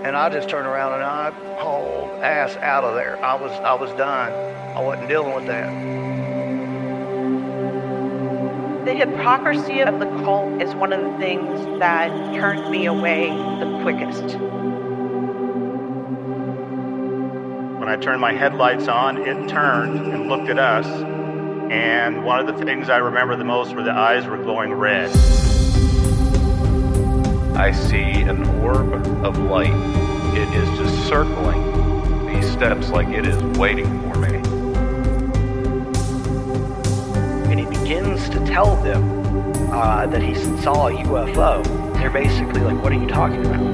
And I just turned around and I hauled ass out of there. I was done. I wasn't dealing with that. The hypocrisy of the cult is one of the things that turned me away the quickest. When I turned my headlights on, it turned and looked at us. And one of the things I remember the most were the eyes were glowing red. I see an orb of light. It is just circling these steps like it is waiting for me. And he begins to tell them that he saw a UFO. They're basically like, what are you talking about?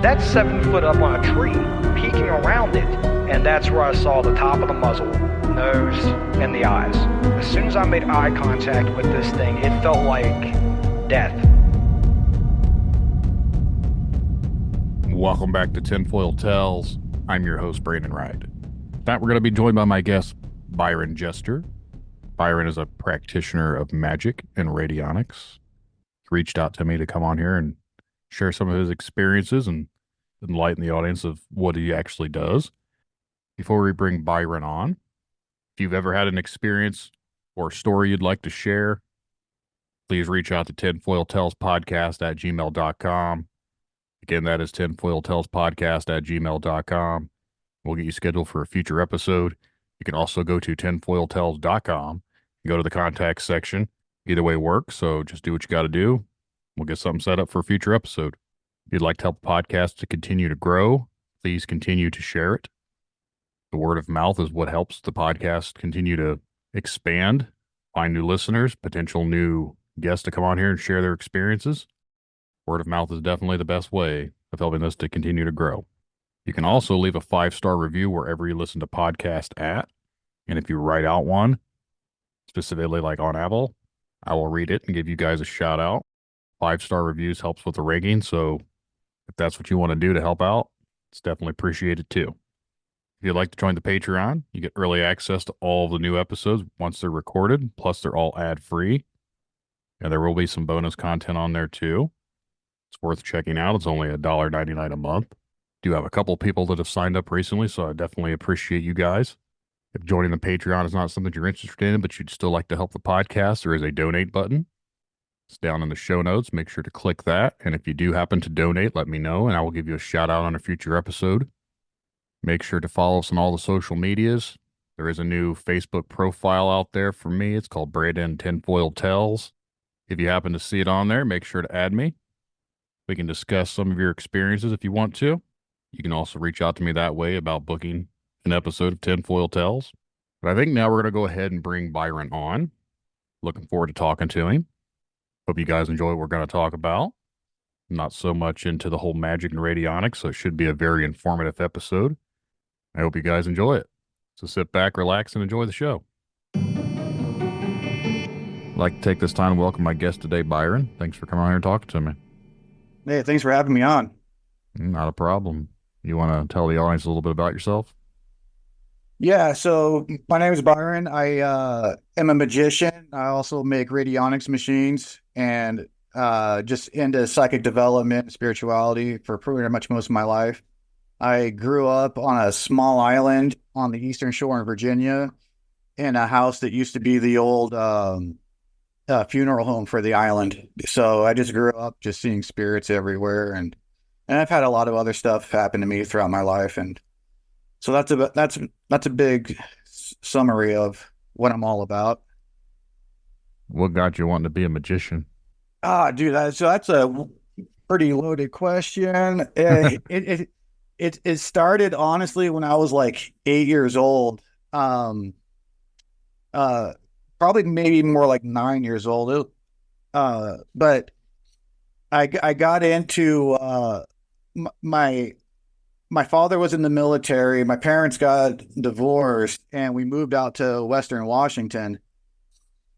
That's 7 foot up on a tree, peeking around it. And that's where I saw the top of the muzzle, nose, and the eyes. As soon as I made eye contact with this thing, it felt like death. Welcome back to Tinfoil Tells. I'm your host, Brandon Wright. Tonight we're going to be joined by my guest, Byron Jester. Byron is a practitioner of Magick and Radionics. He reached out to me to come on here and share some of his experiences and enlighten the audience of what he actually does. Before we bring Byron on, if you've ever had an experience or story you'd like to share, please reach out to tinfoiltellspodcast@gmail.com. Again, that is tinfoiltellspodcast@gmail.com. We'll get you scheduled for a future episode. You can also go to tinfoiltells.com and go to the contact section. Either way works, so just do what you got to do. We'll get something set up for a future episode. If you'd like to help the podcast to continue to grow, please continue to share it. The word of mouth is what helps the podcast continue to expand, find new listeners, potential new guests to come on here and share their experiences. Word of mouth is definitely the best way of helping us to continue to grow. You can also leave a 5-star review wherever you listen to podcasts at. And if you write out one, specifically like on Apple, I will read it and give you guys a shout out. 5-star reviews helps with the ranking. So if that's what you want to do to help out, it's definitely appreciated too. If you'd like to join the Patreon, you get early access to all of the new episodes once they're recorded, plus they're all ad-free. And there will be some bonus content on there too. It's worth checking out. It's only $1.99 a month. Do have a couple people that have signed up recently, so I definitely appreciate you guys. If joining the Patreon is not something you're interested in, but you'd still like to help the podcast, there is a donate button. It's down in the show notes. Make sure to click that. And if you do happen to donate, let me know, and I will give you a shout out on a future episode. Make sure to follow us on all the social medias. There is a new Facebook profile out there for me. It's called Brandon Tinfoil Tells. If you happen to see it on there, make sure to add me. We can discuss some of your experiences if you want to. You can also reach out to me that way about booking an episode of Tinfoil Tells. But I think now we're going to go ahead and bring Byron on. Looking forward to talking to him. Hope you guys enjoy what we're going to talk about. Not so much into the whole Magick and Radionics, so it should be a very informative episode. I hope you guys enjoy it. So sit back, relax, and enjoy the show. I'd like to take this time to welcome my guest today, Byron. Thanks for coming on here and talking to me. Hey, thanks for having me on. Not a problem. You want to tell the audience a little bit about yourself? Yeah, so my name is Byron. I am a magician. I also make radionics machines and just into psychic development and spirituality for pretty much most of my life. I grew up on a small island on the eastern shore in Virginia in a house that used to be the old funeral home for the island. So I just grew up just seeing spirits everywhere, and I've had a lot of other stuff happen to me throughout my life, and so that's a big summary of what I'm all about. What got you wanting to be a magician? Dude, that's a pretty loaded question. It started honestly when I was like 8 years old. Probably maybe more like 9 years old. But I got into my father was in the military. My parents got divorced, and we moved out to Western Washington.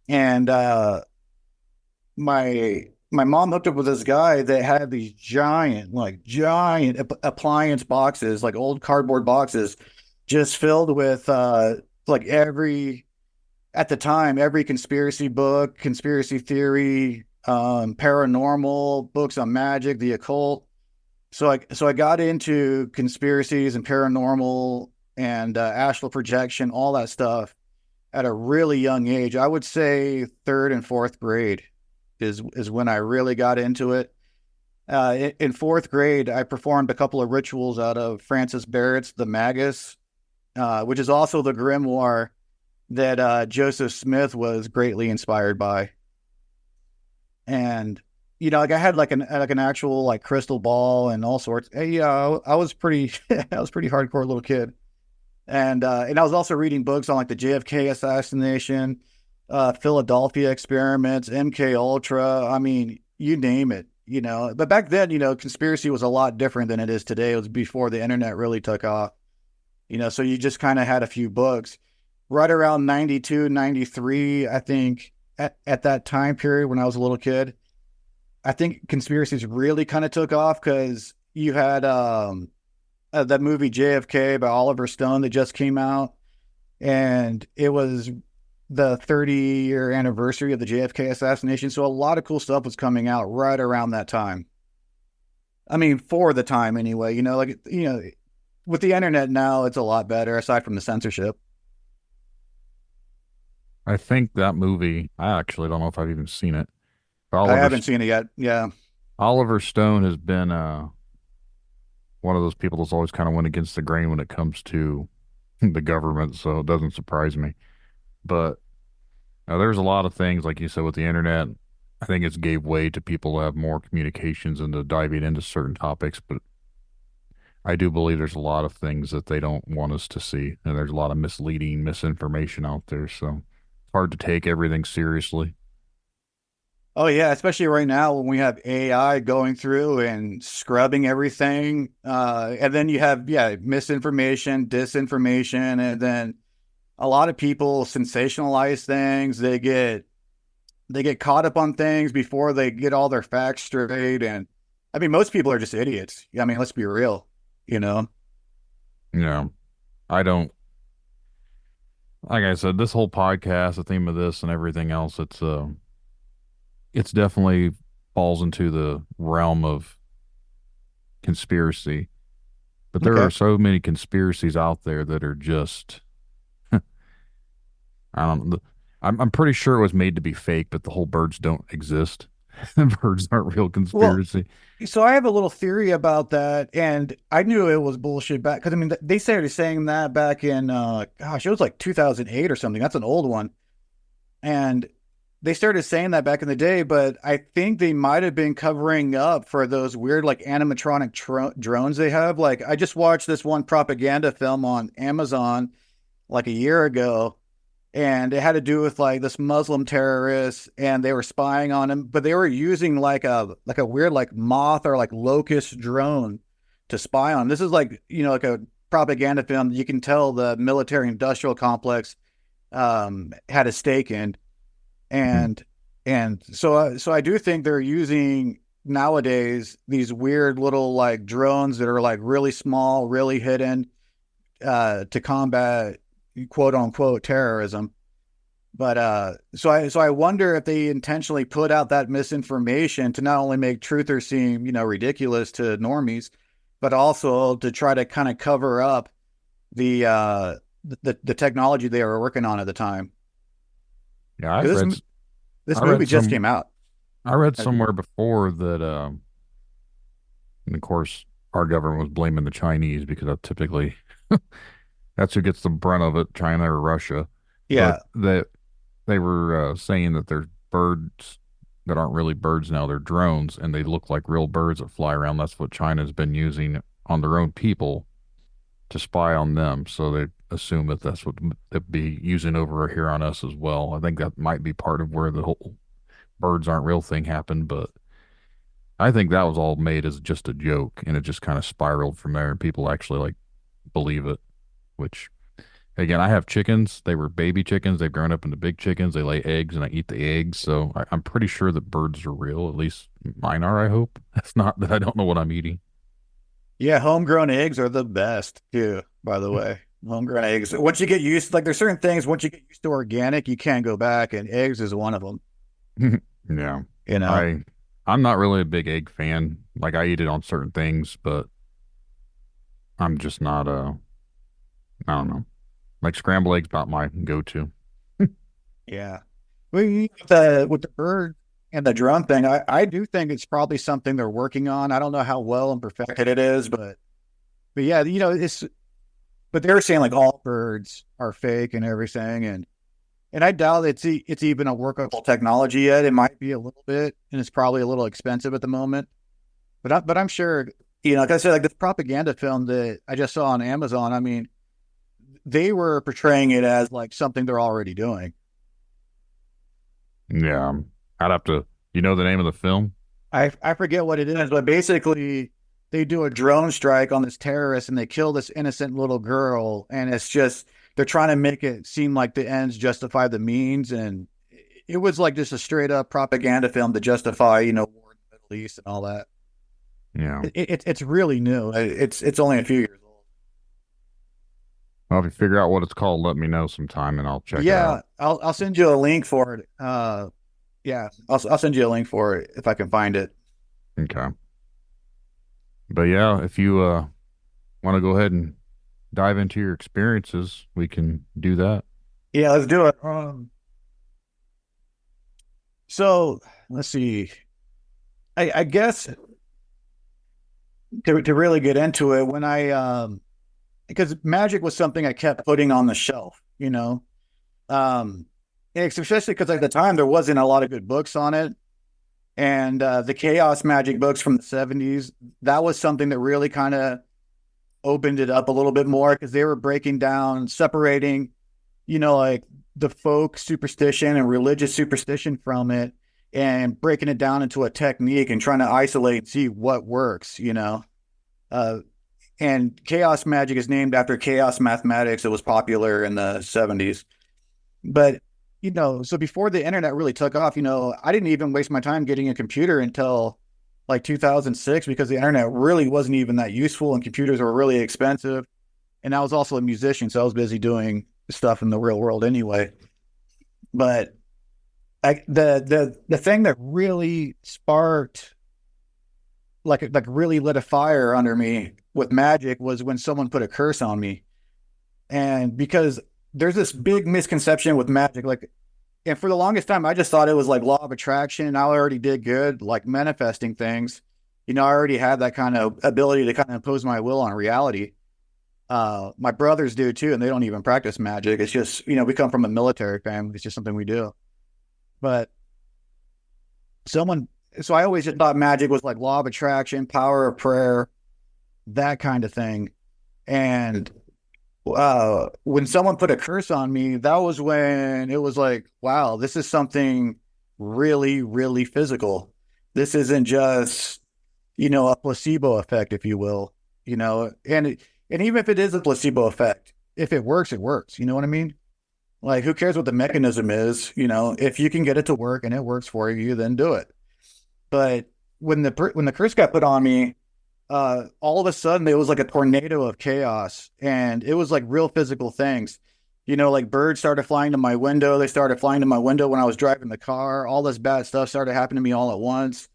And my mom hooked up with this guy that had these giant appliance boxes, like old cardboard boxes, just filled with every conspiracy book, conspiracy theory, paranormal, books on magic, the occult. So I got into conspiracies and paranormal and astral projection, all that stuff at a really young age. I would say third and fourth grade is when I really got into it. In fourth grade, I performed a couple of rituals out of Francis Barrett's The Magus, which is also the grimoire that Joseph Smith was greatly inspired by. And like I had like an actual like crystal ball and all sorts. Yeah, I was pretty I was pretty hardcore little kid. And I was also reading books on like the JFK assassination, Philadelphia experiments, MK Ultra. I mean, you name it, But back then, conspiracy was a lot different than it is today. It was before the internet really took off. So you just kind of had a few books. Right around 92, 93, I think, at that time period when I was a little kid, I think conspiracies really kind of took off because you had that movie JFK by Oliver Stone that just came out, and it was the 30-year anniversary of the JFK assassination. So a lot of cool stuff was coming out right around that time. I mean, for the time anyway, with the internet now, it's a lot better aside from the censorship. I think that movie, I actually don't know if I've even seen it. I haven't seen it yet. Yeah. Oliver Stone has been one of those people that's always kind of went against the grain when it comes to the government, so it doesn't surprise me. But there's a lot of things, like you said, with the internet. I think it's gave way to people to have more communications and to diving into certain topics, but I do believe there's a lot of things that they don't want us to see, and there's a lot of misleading misinformation out there, so it's hard to take everything seriously. Oh yeah, especially right now when we have AI going through and scrubbing everything, and then you have misinformation, disinformation, and then a lot of people sensationalize things. They get caught up on things before they get all their facts straight, and I mean most people are just idiots. I mean, let's be real, Yeah, I don't. Like I said, this whole podcast, the theme of this and everything else, it's definitely falls into the realm of conspiracy. But there are Okay. so many conspiracies out there that are just, I don't know. I'm pretty sure it was made to be fake, but the whole birds don't exist. Birds aren't real Well, conspiracy. so I have a little theory about that, and I knew it was bullshit back because I mean they started saying that back in gosh, it was like 2008 or something. That's an old one, and they started saying that back in the day. But I think they might have been covering up for those weird like animatronic drones they have. Like I just watched this one propaganda film on Amazon like a year ago, and it had to do with like this Muslim terrorist, and they were spying on him, but they were using like a weird like moth or like locust drone to spy on. This is like like a propaganda film. You can tell the military industrial complex had a stake in, Hmm. and so I do think they're using nowadays these weird little like drones that are like really small, really hidden, to combat quote unquote terrorism. But so I wonder if they intentionally put out that misinformation to not only make truthers seem, ridiculous to normies, but also to try to kind of cover up the the technology they were working on at the time. Yeah, I've Because read, this I read movie just some, came out. I read somewhere before that, and of course, our government was blaming the Chinese because that typically that's who gets the brunt of it, China or Russia. But Yeah. that they were saying that there's birds that aren't really birds now, they're drones, and they look like real birds that fly around. That's what China's been using on their own people to spy on them. So they assume that that's what they'd be using over here on us as well. I think that might be part of where the whole birds aren't real thing happened, but I think that was all made as just a joke, and it just kind of spiraled from there, and people actually like believe it, which again, I have chickens. They were baby chickens. They've grown up into big chickens. They lay eggs, and I eat the eggs. So I'm pretty sure that birds are real. At least mine are, I hope. It's not that I don't know what I'm eating. Yeah, homegrown eggs are the best too, by the way. Homegrown eggs. Once you get used, like once you get used to organic, you can't go back, and eggs is one of them. Yeah. you know. I'm not really a big egg fan. Like I eat it on certain things, but I'm just not I don't know. Like scrambled eggs about my go-to. Yeah. Well, with the bird and the drum thing, I do think it's probably something they're working on. I don't know how well and perfected it is, but yeah, but they're saying like all birds are fake and everything, and I doubt it's even a workable technology yet. It might be a little bit, and it's probably a little expensive at the moment. But I'm sure, like I said, like this propaganda film that I just saw on Amazon. I mean, they were portraying it as like something they're already doing. Yeah, I'd have to. You know the name of the film? I forget what it is, but basically they do a drone strike on this terrorist and they kill this innocent little girl, and it's just they're trying to make it seem like the ends justify the means, and it was like just a straight up propaganda film to justify, war in the Middle East and all that. Yeah. It's really new. It's only a few years old. Well, if you figure out what it's called, let me know sometime and I'll check it Yeah, out. I'll send you a link for it. Yeah, I'll send you a link for it if I can find it. Okay. But yeah, if you want to go ahead and dive into your experiences, we can do that. Yeah, let's do it. So let's see. I guess to really get into it, when because Magick was something I kept putting on the shelf, and especially because at the time there wasn't a lot of good books on it, and the Chaos Magic books from the 70s, that was something that really kind of opened it up a little bit more because they were breaking down, separating, like the folk superstition and religious superstition from it, and breaking it down into a technique and trying to isolate and see what works, and chaos magic is named after chaos mathematics. It was popular in the 70s. But, so before the internet really took off, I didn't even waste my time getting a computer until like 2006 because the internet really wasn't even that useful and computers were really expensive. And I was also a musician, so I was busy doing stuff in the real world anyway. But the thing that really sparked, like really lit a fire under me with magic was when someone put a curse on me. And because there's this big misconception with magic, and for the longest time, I just thought it was like law of attraction. I already did good, like manifesting things. I already had that kind of ability to kind of impose my will on reality. My brothers do too, and they don't even practice magic. It's just, we come from a military family. It's just something we do. But so I always just thought magic was like law of attraction, power of prayer, that kind of thing. And when someone put a curse on me, that was when it was like, wow, this is something really, really physical. This isn't just, a placebo effect, if you will, and even if it is a placebo effect, if it works, it works. You know what I mean? Like, who cares what the mechanism is? If you can get it to work and it works for you, then do it. But when the curse got put on me, all of a sudden it was like a tornado of chaos, and it was like real physical things. Like birds started flying to my window. They started flying to my window when I was driving the car. All this bad stuff started happening to me all at once.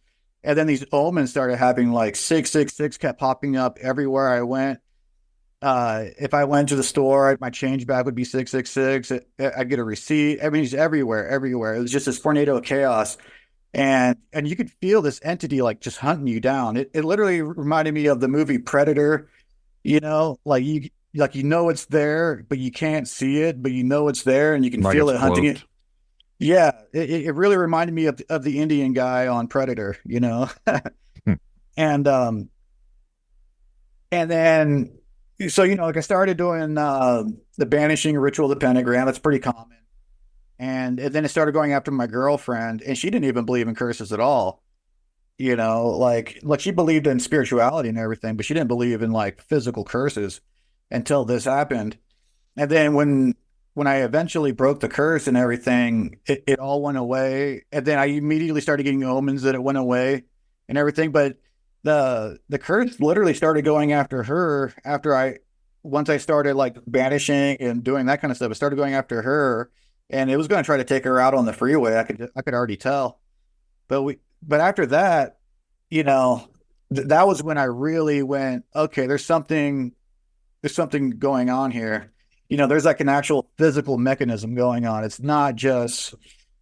And then these omens started happening, like 666 kept popping up everywhere I went. If I went to the store, my change bag would be 666. I'd get a receipt. I mean, it's everywhere. It was just this tornado of chaos. And you could feel this entity like just hunting you down. It literally reminded me of the movie Predator, like it's there, but you can't see it, but it's there and you can Like feel it's it hunting cloaked. it. Yeah, it really reminded me of the Indian guy on Predator, Hmm. and then so like I started doing the banishing ritual of the pentagram. That's pretty common. And then it started going after my girlfriend, and she didn't even believe in curses at all. Like she believed in spirituality and everything, but she didn't believe in like physical curses until this happened. And then when I eventually broke the curse and everything, it all went away. And then I immediately started getting omens that it went away and everything. But the curse literally started going after her once I started like banishing and doing that kind of stuff. It started going after her. And it was going to try to take her out on the freeway. I could already tell. but after that, you know, that was when I really went, okay, there's something going on here. You know, there's like an actual physical mechanism going on. It's not just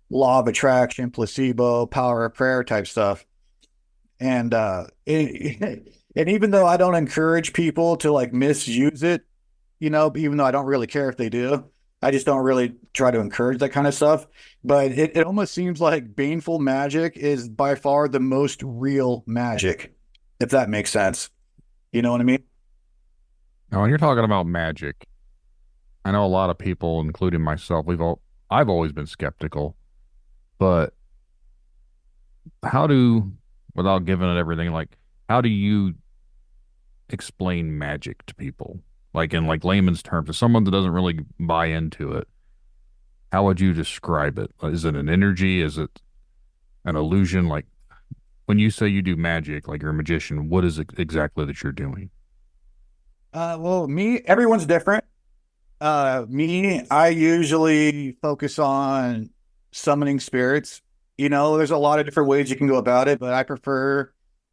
law of attraction, placebo, power of prayer type stuff. And and even though I don't encourage people to like misuse it, you know, even though I don't really care if they do, I just don't really try to encourage that kind of stuff. But it almost seems like baneful magic is by far the most real magic, if that makes sense. You know what I mean? Now, when you're talking about magic, I know a lot of people, including myself, I've always been skeptical, but how do, without giving it everything, like, how do you explain magic to people? Like in like layman's terms, to someone that doesn't really buy into it, how would you describe it? Is it an energy? Is it an illusion? Like when you say you do magic, like you're a magician, what is it exactly that you're doing? Well, everyone's different. I usually focus on summoning spirits. You know, there's a lot of different ways you can go about it, but I prefer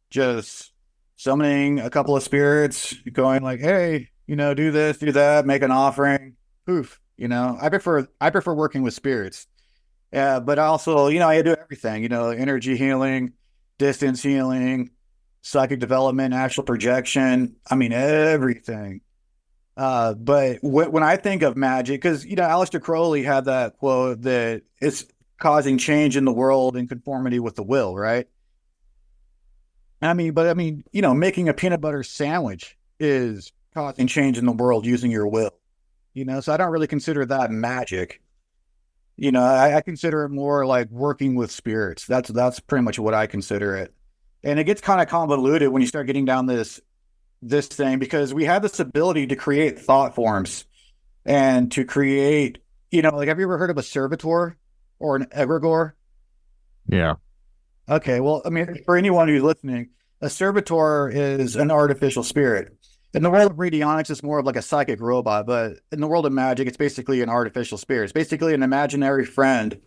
just summoning a couple of spirits, going like, hey, you know, do this, do that, make an offering, poof. You know, I prefer working with spirits. Yeah, but also, you know, I do everything, you know, energy healing, distance healing, psychic development, astral projection. I mean, everything. But when I think of magic, because, you know, Aleister Crowley had that quote that it's causing change in the world in conformity with the will, right? I mean, you know, making a peanut butter sandwich is causing change in the world using your will, you know, so I don't really consider that magic. You know, I consider it more like working with spirits. That's pretty much what I consider it. And it gets kind of convoluted when you start getting down this thing because we have this ability to create thought forms and to create, you know, like have you ever heard of a servitor or an egregore? Yeah. Okay, well, I mean, for anyone who's listening, a servitor is an artificial spirit. In the world of radionics, it's more of like a psychic robot, but in the world of magic, it's basically an artificial spirit. It's basically an imaginary friend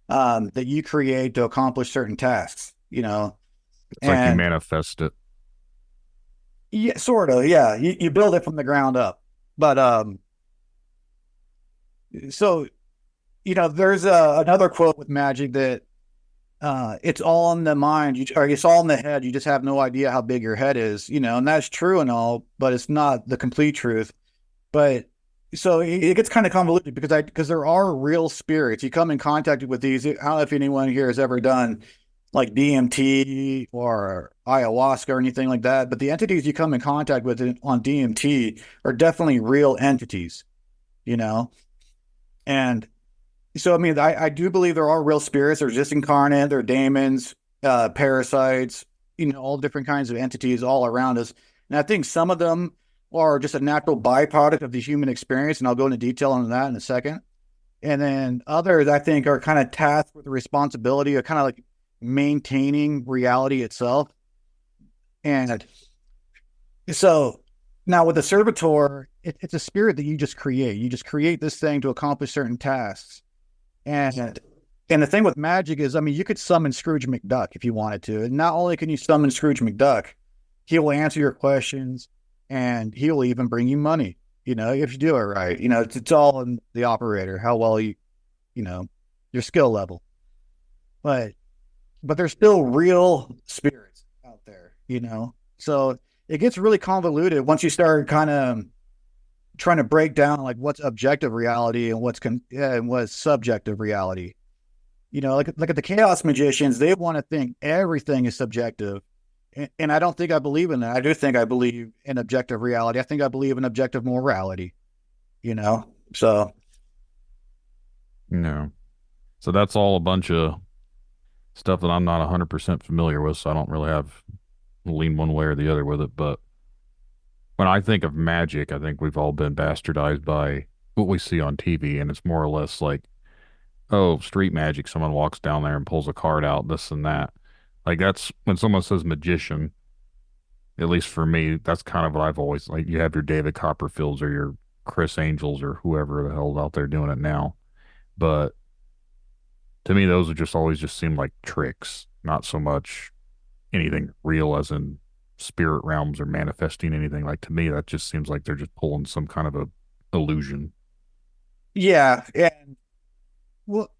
that you create to accomplish certain tasks, you know. It's like you manifest it. Yeah, sort of. Yeah, you build it from the ground up. But so you know, there's another quote with magic that it's all in the mind, or it's all in the head. You just have no idea how big your head is, you know, and that's true and all, but it's not the complete truth. But so it gets kind of convoluted because there are real spirits. You come in contact with these. I don't know if anyone here has ever done like DMT or ayahuasca or anything like that, but the entities you come in contact with on DMT are definitely real entities, you know, and so, I mean, I do believe there are real spirits. They're just incarnate. They're daemons, parasites, you know, all different kinds of entities all around us. And I think some of them are just a natural byproduct of the human experience. And I'll go into detail on that in a second. And then others, I think, are kind of tasked with the responsibility of kind of like maintaining reality itself. And so now with the servitor, it's a spirit that you just create. You just create this thing to accomplish certain tasks. And the thing with magic is, I mean, you could summon Scrooge McDuck if you wanted to. And not only can you summon Scrooge McDuck, he will answer your questions and he will even bring you money, you know, if you do it right. You know, it's all in the operator, how well you know, your skill level. But there's still real spirits out there, you know. So it gets really convoluted once you start kind of trying to break down like what's objective reality and what's subjective reality. You know, like at the chaos magicians, they want to think everything is subjective. And I don't think I believe in that. I do think I believe in objective reality. I think I believe in objective morality, you know? So. No. So that's all a bunch of stuff that I'm not 100% familiar with. So I don't really have lean one way or the other with it. But when I think of magic, I think we've all been bastardized by what we see on TV. And it's more or less like, oh, street magic. Someone walks down there and pulls a card out, this and that. Like that's when someone says magician, at least for me, that's kind of what I've always like. You have your David Copperfields or your Chris Angels or whoever the hell's out there doing it now. But to me, those have just always just seemed like tricks. not so much anything real as in spirit realms or manifesting anything. Like to me, that just seems like they're just pulling some kind of a illusion. Yeah, and well,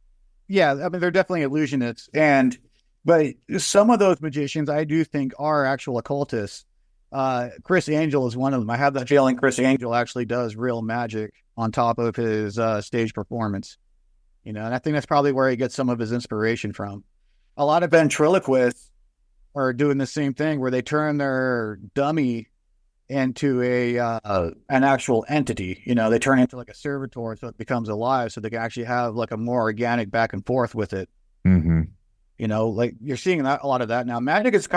yeah, I mean they're definitely illusionists, but some of those magicians I do think are actual occultists. Chris Angel is one of them. I have that feeling Chris Angel actually does real magic on top of his stage performance. And I think that's probably where he gets some of his inspiration from. A lot of ventriloquists are doing the same thing where they turn their dummy into an actual entity. They turn it into like a servitor so it becomes alive, so they can actually have like a more organic back and forth with it. Mm-hmm. Like you're seeing a lot of that now. Magic is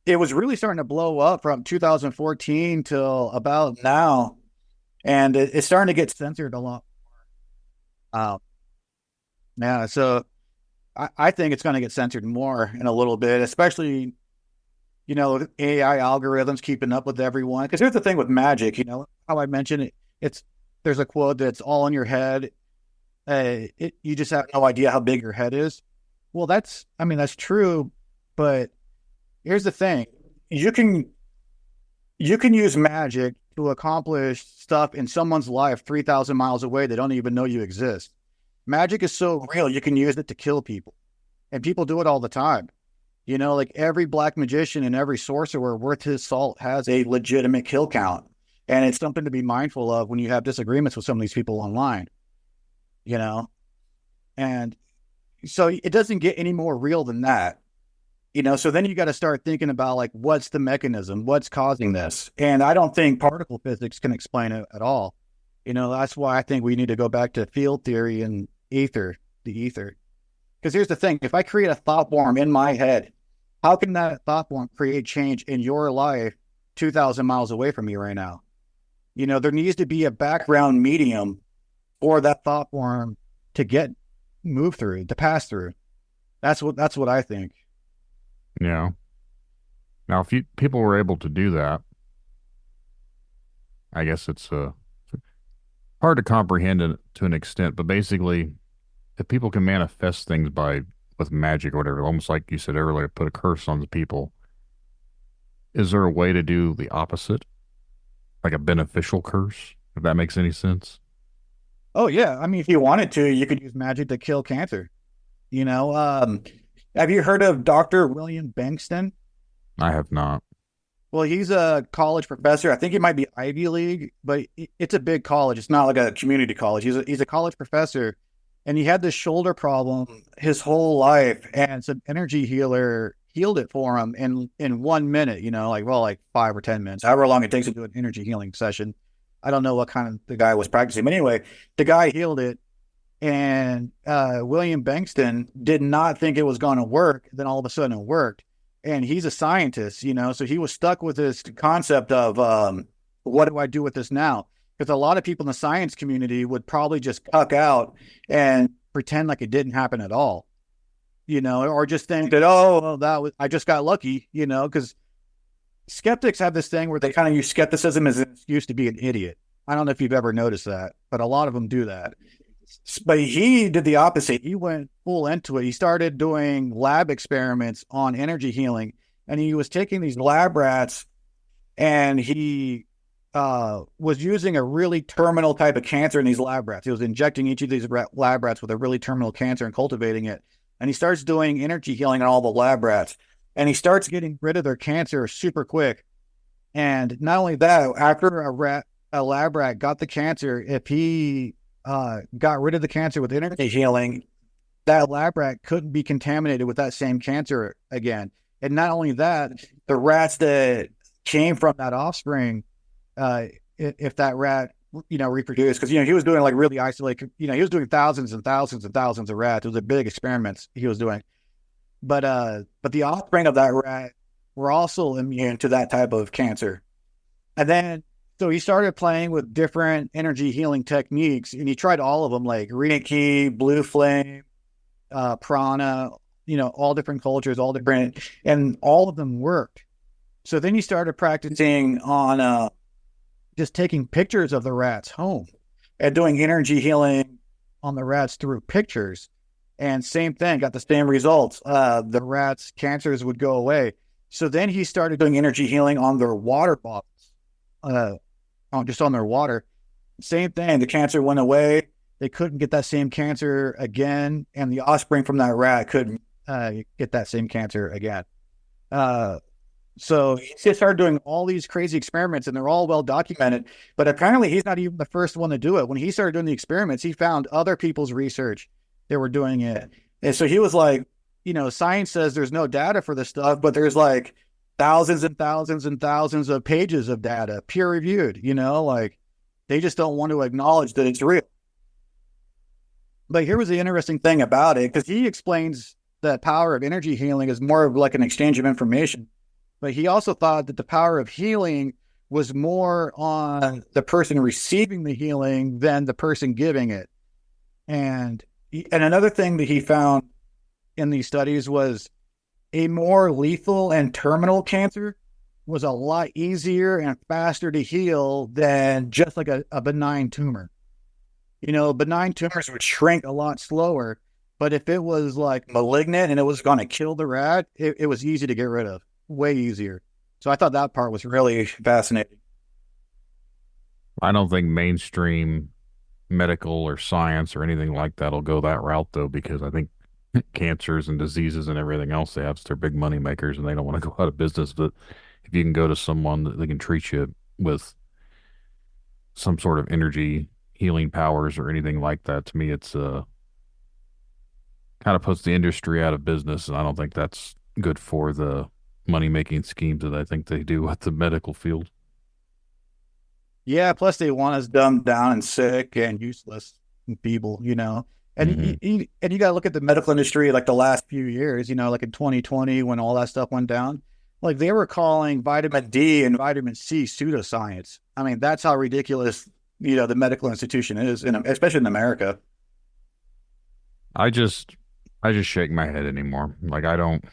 it was really starting to blow up from 2014 till about now, and it's starting to get censored a lot. Yeah, so I think it's going to get censored more in a little bit, especially AI algorithms keeping up with everyone. Because here's the thing with magic, how I mentioned it, there's a quote that's all in your head. You just have no idea how big your head is. Well, that's true, but here's the thing: you can use magic to accomplish stuff in someone's life 3,000 miles away. They don't even know you exist. Magic is so real, you can use it to kill people, and people do it all the time. Like every black magician and every sorcerer worth his salt has a legitimate kill count. And it's something to be mindful of when you have disagreements with some of these people online, and so it doesn't get any more real than that, so then you got to start thinking about like, what's the mechanism, what's causing this? And I don't think particle physics can explain it at all. That's why I think we need to go back to field theory and the ether. Because here's the thing: if I create a thought form in my head, how can that thought form create change in your life 2,000 miles away from you right now? There needs to be a background medium for that thought form to move through, to pass through. That's what I think. Yeah. Now, if people were able to do that, I guess it's hard to comprehend it to an extent, but basically, if people can manifest things with magic or whatever, almost like you said earlier, put a curse on the people, is there a way to do the opposite? Like a beneficial curse, if that makes any sense? Oh, yeah. I mean, if you wanted to, you could use magic to kill cancer. Have you heard of Dr. William Bankston? I have not. Well, he's a college professor. I think he might be Ivy League, but it's a big college. It's not like a community college. He's a college professor, and he had this shoulder problem his whole life, and some energy healer healed it for him in 1 minute, like 5 or 10 minutes, however long it takes to do an energy healing session. I don't know what kind of the guy was practicing, but anyway, the guy healed it, and William Bankston did not think it was going to work. Then all of a sudden it worked. And he's a scientist, so he was stuck with this concept of what do I do with this now? Because a lot of people in the science community would probably just cuck out and pretend like it didn't happen at all, or just think that, I just got lucky, because skeptics have this thing where they kind of use skepticism as an excuse to be an idiot. I don't know if you've ever noticed that, but a lot of them do that. But he did the opposite. He went full into it. He started doing lab experiments on energy healing, and he was taking these lab rats, and he was using a really terminal type of cancer in these lab rats. He was injecting each of these lab rats with a really terminal cancer and cultivating it. And he starts doing energy healing on all the lab rats, and he starts getting rid of their cancer super quick. And not only that, after a lab rat got the cancer, if he got rid of the cancer with energy healing, that lab rat couldn't be contaminated with that same cancer again. And not only that, the rats that came from that offspring, if that rat, reproduced, because, he was doing like really isolated, he was doing thousands and thousands and thousands of rats. It was a big experiments he was doing. But the offspring of that rat were also immune to that type of cancer. And then, so he started playing with different energy healing techniques, and he tried all of them, like Reiki, Blue Flame, Prana, all different cultures, and all of them worked. So then he started practicing on just taking pictures of the rats home and doing energy healing on the rats through pictures. And same thing, got the same results. The rats' cancers would go away. So then he started doing energy healing on their water bottles, just on their water. Same thing, the cancer went away. They couldn't get that same cancer again, and the offspring from that rat couldn't get that same cancer again. So he just started doing all these crazy experiments, and they're all well documented. But apparently, he's not even the first one to do it. When he started doing the experiments, he found other people's research that were doing it. And so he was like, science says there's no data for this stuff, but there's like thousands and thousands and thousands of pages of data, peer reviewed, like they just don't want to acknowledge that it's real. But here was the interesting thing about it, because he explains that power of energy healing is more of like an exchange of information. But he also thought that the power of healing was more on the person receiving the healing than the person giving it. And another thing that he found in these studies was a more lethal and terminal cancer was a lot easier and faster to heal than just like a benign tumor. Benign tumors would shrink a lot slower, but if it was like malignant and it was going to kill the rat, it was easy to get rid of. Way easier. So I thought that part was really fascinating. I don't think mainstream medical or science or anything like that will go that route, though, because I think cancers and diseases and everything else they have, they're big money makers and they don't want to go out of business. But if you can go to someone that they can treat you with some sort of energy healing powers or anything like that, to me, it's kind of puts the industry out of business. And I don't think that's good for the money-making schemes that I think they do with the medical field. Yeah, plus they want us dumbed down and sick and useless and feeble, And you got to look at the medical industry like the last few years, like in 2020 when all that stuff went down. Like they were calling vitamin D and vitamin C pseudoscience. I mean, that's how ridiculous, the medical institution is, especially in America. I just shake my head anymore. Like I don't.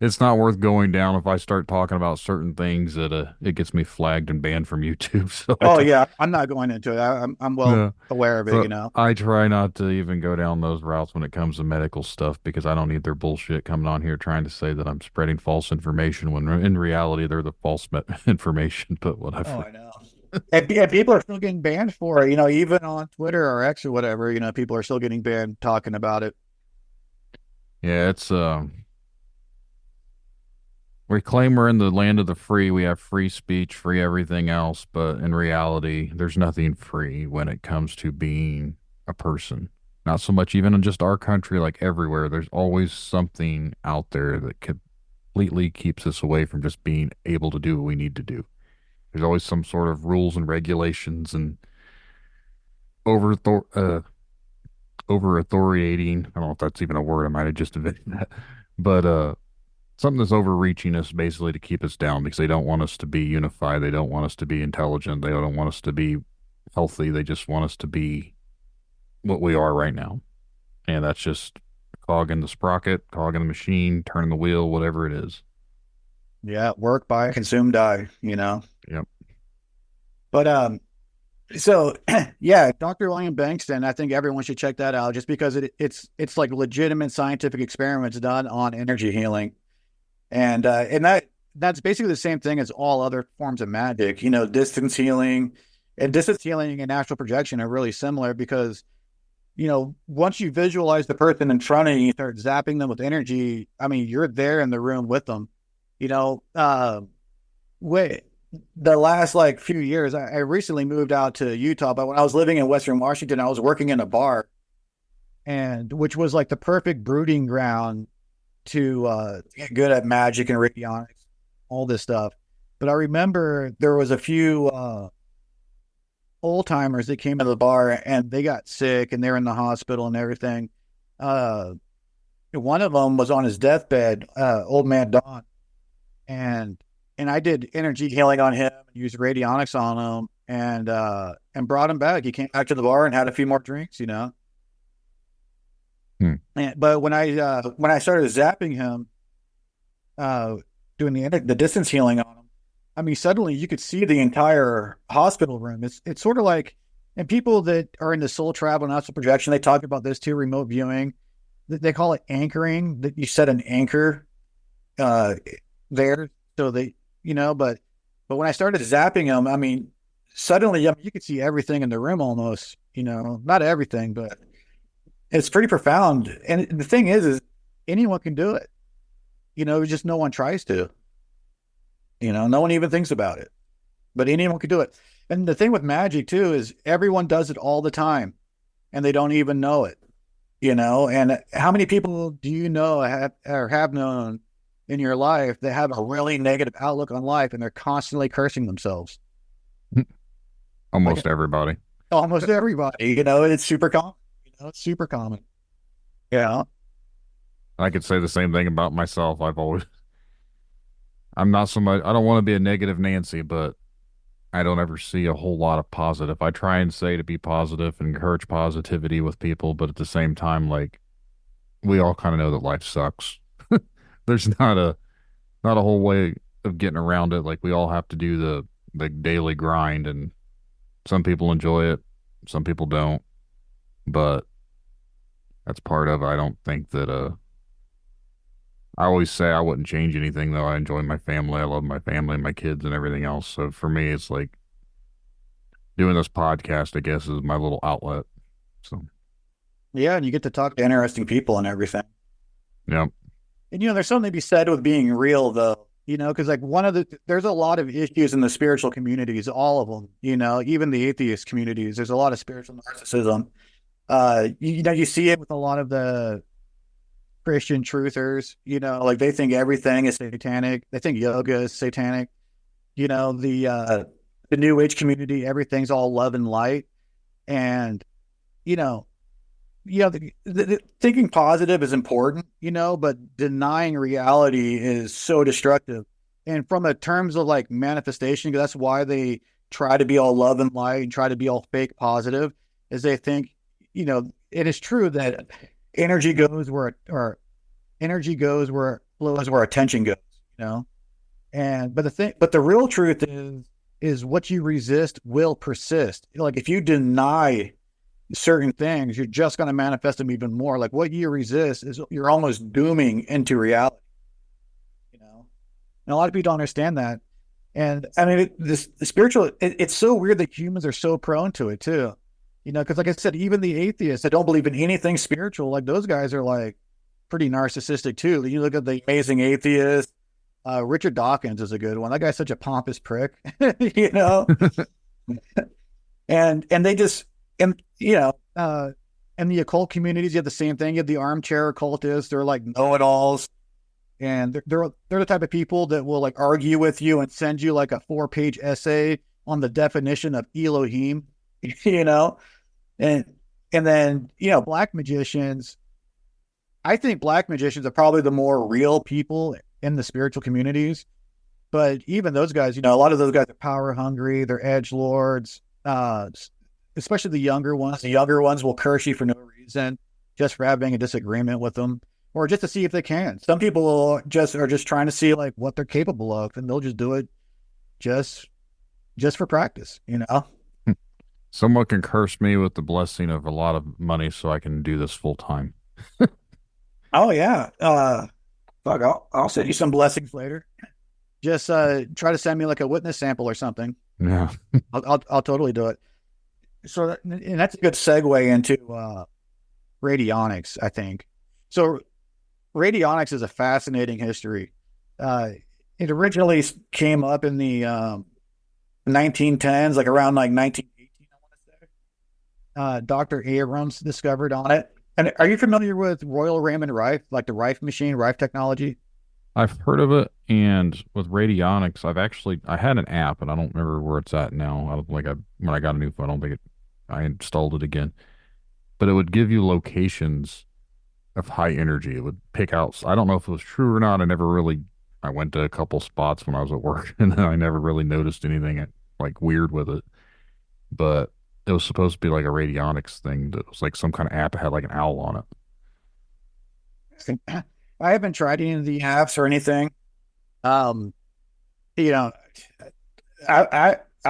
It's not worth going down if I start talking about certain things that it gets me flagged and banned from YouTube. So yeah, I'm not going into it. I'm well aware of it. So I try not to even go down those routes when it comes to medical stuff because I don't need their bullshit coming on here trying to say that I'm spreading false information when in reality they're the false information. But whatever. Oh, I know. and people are still getting banned for it. Even on Twitter or X or whatever. People are still getting banned talking about it. Yeah, it's we claim we're in the land of the free. We have free speech, free everything else. But in reality, there's nothing free when it comes to being a person. Not so much even in just our country, like everywhere. There's always something out there that completely keeps us away from just being able to do what we need to do. There's always some sort of rules and regulations and over-authoriating. I don't know if that's even a word. I might have just invented that. But something that's overreaching us basically to keep us down because they don't want us to be unified. They don't want us to be intelligent. They don't want us to be healthy. They just want us to be what we are right now. And that's just cog in the sprocket, cog in the machine, turning the wheel, whatever it is. Yeah, work, buy, consume, die, Yep. But so yeah, Dr. William Bankston, I think everyone should check that out just because it's like legitimate scientific experiments done on energy healing. And that's basically the same thing as all other forms of magic. Distance healing and astral projection are really similar because, once you visualize the person in front of you, you start zapping them with energy. I mean, you're there in the room with them. The last like few years, I recently moved out to Utah, but when I was living in Western Washington, I was working in a bar, and which was like the perfect brooding ground to get good at magic and radionics, all this stuff. But I remember there was a few old timers that came to the bar and they got sick and they were in the hospital and everything. One of them was on his deathbed, old man Don, and I did energy healing on him, used radionics on him, and brought him back. He came back to the bar and had a few more drinks, But when I started zapping him, doing the distance healing on him, I mean, suddenly you could see the entire hospital room. It's sort of like, and people that are into soul travel and astral projection, they talk about this too, remote viewing. they call it anchoring, that you set an anchor uh there, so they, but when I started zapping them, I mean, suddenly, I mean, you could see everything in the room almost, not everything, but it's pretty profound. And the thing is anyone can do it, just no one tries to, no one even thinks about it, but anyone can do it. And the thing with magic too is everyone does it all the time and they don't even know it, and how many people do you know have known in your life that have a really negative outlook on life and they're constantly cursing themselves? Almost everybody. Almost everybody, it's super common. It's super common. Yeah. I could say the same thing about myself. I'm not so much, I don't want to be a negative Nancy, but I don't ever see a whole lot of positive. I try and say to be positive and encourage positivity with people, but at the same time, like, we all kind of know that life sucks. There's not a whole way of getting around it. Like, we all have to do the daily grind, and some people enjoy it, some people don't, but that's part of it. I don't think that I always say I wouldn't change anything, though. I enjoy my family. I love my family, my kids, and everything else. So for me, it's like doing this podcast, I guess, is my little outlet. So Yeah, and you get to talk to interesting people and everything. yeah. And there's something to be said with being real, though. Because like there's a lot of issues in the spiritual communities, all of them. Even the atheist communities. There's a lot of spiritual narcissism. You see it with a lot of the Christian truthers. Like they think everything is satanic. They think yoga is satanic. The New Age community, everything's all love and light, and the thinking positive is important, but denying reality is so destructive. And from the terms of like manifestation, that's why they try to be all love and light and try to be all fake positive, is they think, it is true that energy goes where it flows, where attention goes, but the real truth is what you resist will persist. Like if you deny certain things, you're just going to manifest them even more. Like what you resist is you're almost dooming into reality, and a lot of people don't understand that. And I mean, the spiritual, it's so weird that humans are so prone to it too, because like I said, even the atheists that don't believe in anything spiritual, like those guys are like pretty narcissistic too. You look at the Amazing Atheist, Richard Dawkins is a good one. That guy's such a pompous prick, and they just, and and the occult communities, you have the same thing. You have the armchair occultists. They're like know-it-alls, and they're the type of people that will like argue with you and send you like a 4-page essay on the definition of Elohim, and then black magicians. I think black magicians are probably the more real people in the spiritual communities, but even those guys, a lot of those guys are power hungry. They're edgelords. Especially the younger ones. The younger ones will curse you for no reason, just for having a disagreement with them, or just to see if they can. Some people are just trying to see like what they're capable of, and they'll just do it just for practice, Someone can curse me with the blessing of a lot of money so I can do this full time. Oh yeah. Fuck, I'll send you some blessings later. Just try to send me like a witness sample or something. Yeah. I'll totally do it. So and that's a good segue into radionics, I think. So radionics is a fascinating history. It originally came up in the 1910s, like around like 1918, I want to say. Dr. Abrams discovered on it. And are you familiar with Royal Raymond Rife, like the Rife machine, Rife technology? I've heard of it, and with Radionics, I had an app, and I don't remember where it's at now. When I got a new phone, I don't think I installed it again. But it would give you locations of high energy. It would pick out. I don't know if it was true or not. I went to a couple spots when I was at work, and I never really noticed anything like weird with it. But it was supposed to be like a Radionics thing. That was like some kind of app that had like an owl on it. I haven't tried any of the apps or anything. I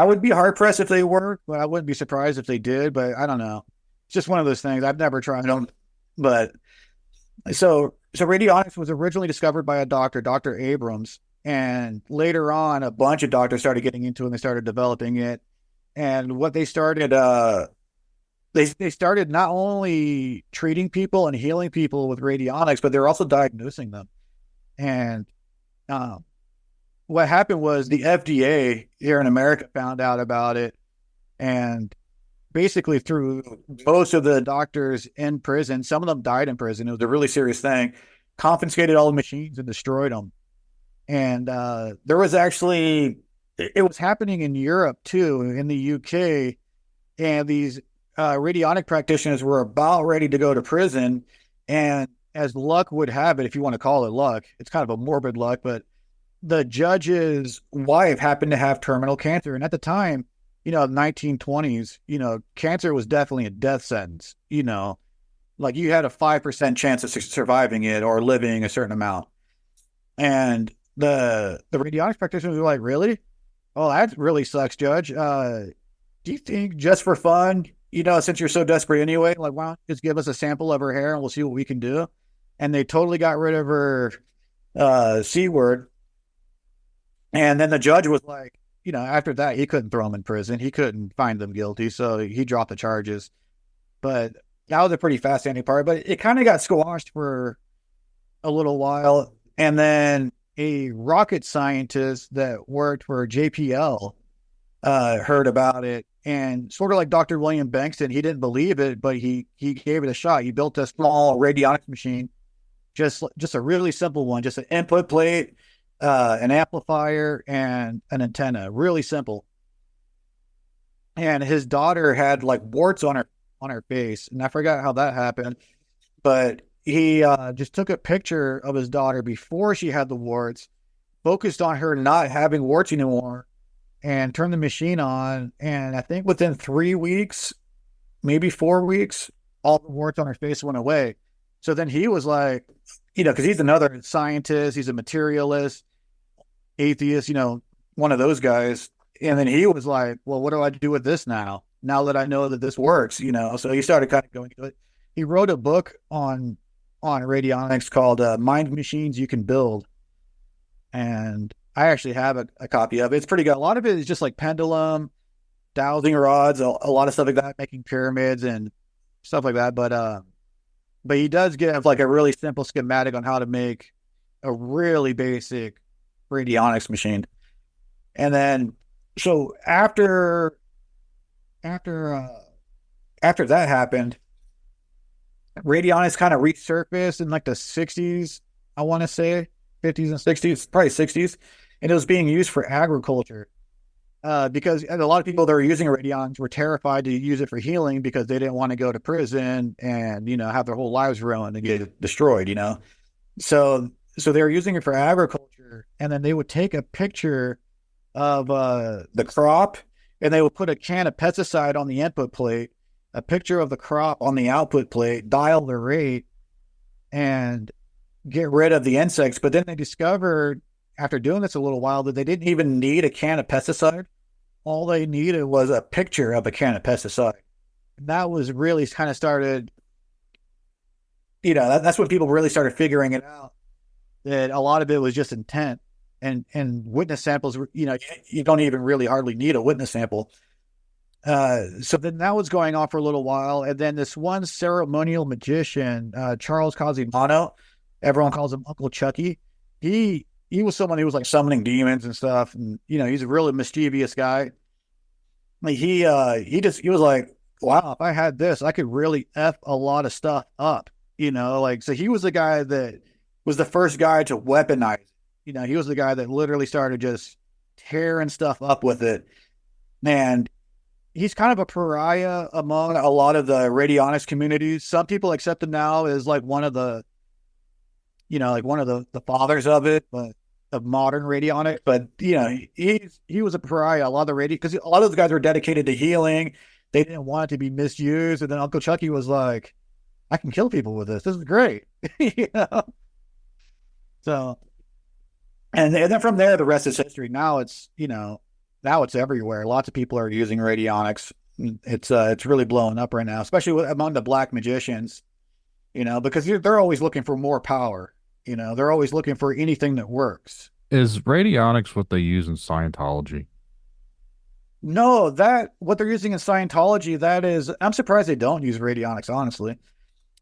would be hard pressed if they work, but I wouldn't be surprised if they did. But I don't know. It's just one of those things. I've never tried them, but So radionics was originally discovered by a doctor, Dr. Abrams, and later on, a bunch of doctors started getting into it and they started developing it. And what they started, they started not only treating people and healing people with radionics, but they were also diagnosing them. And um, what happened was the FDA here in America found out about it, and basically through most of the doctors in prison, some of them died in prison. It was a really serious thing. Confiscated all the machines and destroyed them. And there was actually, it was happening in Europe too, in the UK, and these radionic practitioners were about ready to go to prison. And as luck would have it, if you want to call it luck, it's kind of a morbid luck, but the judge's wife happened to have terminal cancer. And at the time, 1920s, cancer was definitely a death sentence, like you had a 5% chance of surviving it or living a certain amount. And the radionics practitioners were like, really? Oh, that really sucks, Judge. Do you think just for fun, since you're so desperate anyway, like, why don't you just give us a sample of her hair and we'll see what we can do? And they totally got rid of her C word. And then the judge was like, after that, he couldn't throw them in prison. He couldn't find them guilty. So he dropped the charges. But that was a pretty fascinating part. But it kind of got squashed for a little while. And then a rocket scientist that worked for JPL heard about it. And sort of like Dr. William Bankston, he didn't believe it, but he gave it a shot. He built a small radionics machine, just a really simple one, just an input plate, an amplifier, and an antenna. Really simple. And his daughter had like warts on her face, and I forgot how that happened, but he just took a picture of his daughter before she had the warts, focused on her not having warts anymore, and turned the machine on. And I think within 3 weeks, maybe 4 weeks, all the warts on her face went away. So then he was like, because he's another scientist, he's a materialist, atheist, one of those guys. And then he was like, well, what do I do with this now that I know that this works, So he started kind of going into it. He wrote a book on radionics called Mind Machines You Can Build. And I actually have a copy of it. It's pretty good. A lot of it is just like pendulum, dowsing rods, a lot of stuff like that, making pyramids and stuff like that. But he does give like a really simple schematic on how to make a really basic radionics machine. And then, so after that happened, radionics kind of resurfaced in like the 60s, I want to say 50s and 60s, probably 60s. And it was being used for agriculture because a lot of people that were using radionics were terrified to use it for healing because they didn't want to go to prison and, have their whole lives ruined and get destroyed, So they were using it for agriculture, and then they would take a picture of the crop, and they would put a can of pesticide on the input plate, a picture of the crop on the output plate, dial the rate, and get rid of the insects. But then they discovered, after doing this a little while, that they didn't even need a can of pesticide. All they needed was a picture of a can of pesticide. And that was really kind of started, that's when people really started figuring it out, that a lot of it was just intent. And witness samples, you don't even really hardly need a witness sample. So then that was going on for a little while. And then this one ceremonial magician, Charles Cosimano, everyone calls him Uncle Chucky. He was someone who was like summoning demons and stuff. And, he's a really mischievous guy. Like he was like, wow, if I had this, I could really F a lot of stuff up, so he was the guy that was the first guy to weaponize. He was the guy that literally started just tearing stuff up with it. And he's kind of a pariah among a lot of the radionics communities. Some people accept him now as like one of the, one of the fathers of it, but of modern radionics. But, he was a pariah. A lot of the because a lot of those guys were dedicated to healing. They didn't want it to be misused. And then Uncle Chucky was like, I can kill people with this. This is great. So, and then from there, the rest is history. Now it's everywhere. Lots of people are using radionics. It's really blowing up right now, especially among the black magicians. because they're always looking for more power. They're always looking for anything that works. Is radionics what they use in Scientology? No, what they're using in Scientology, I'm surprised they don't use radionics, honestly,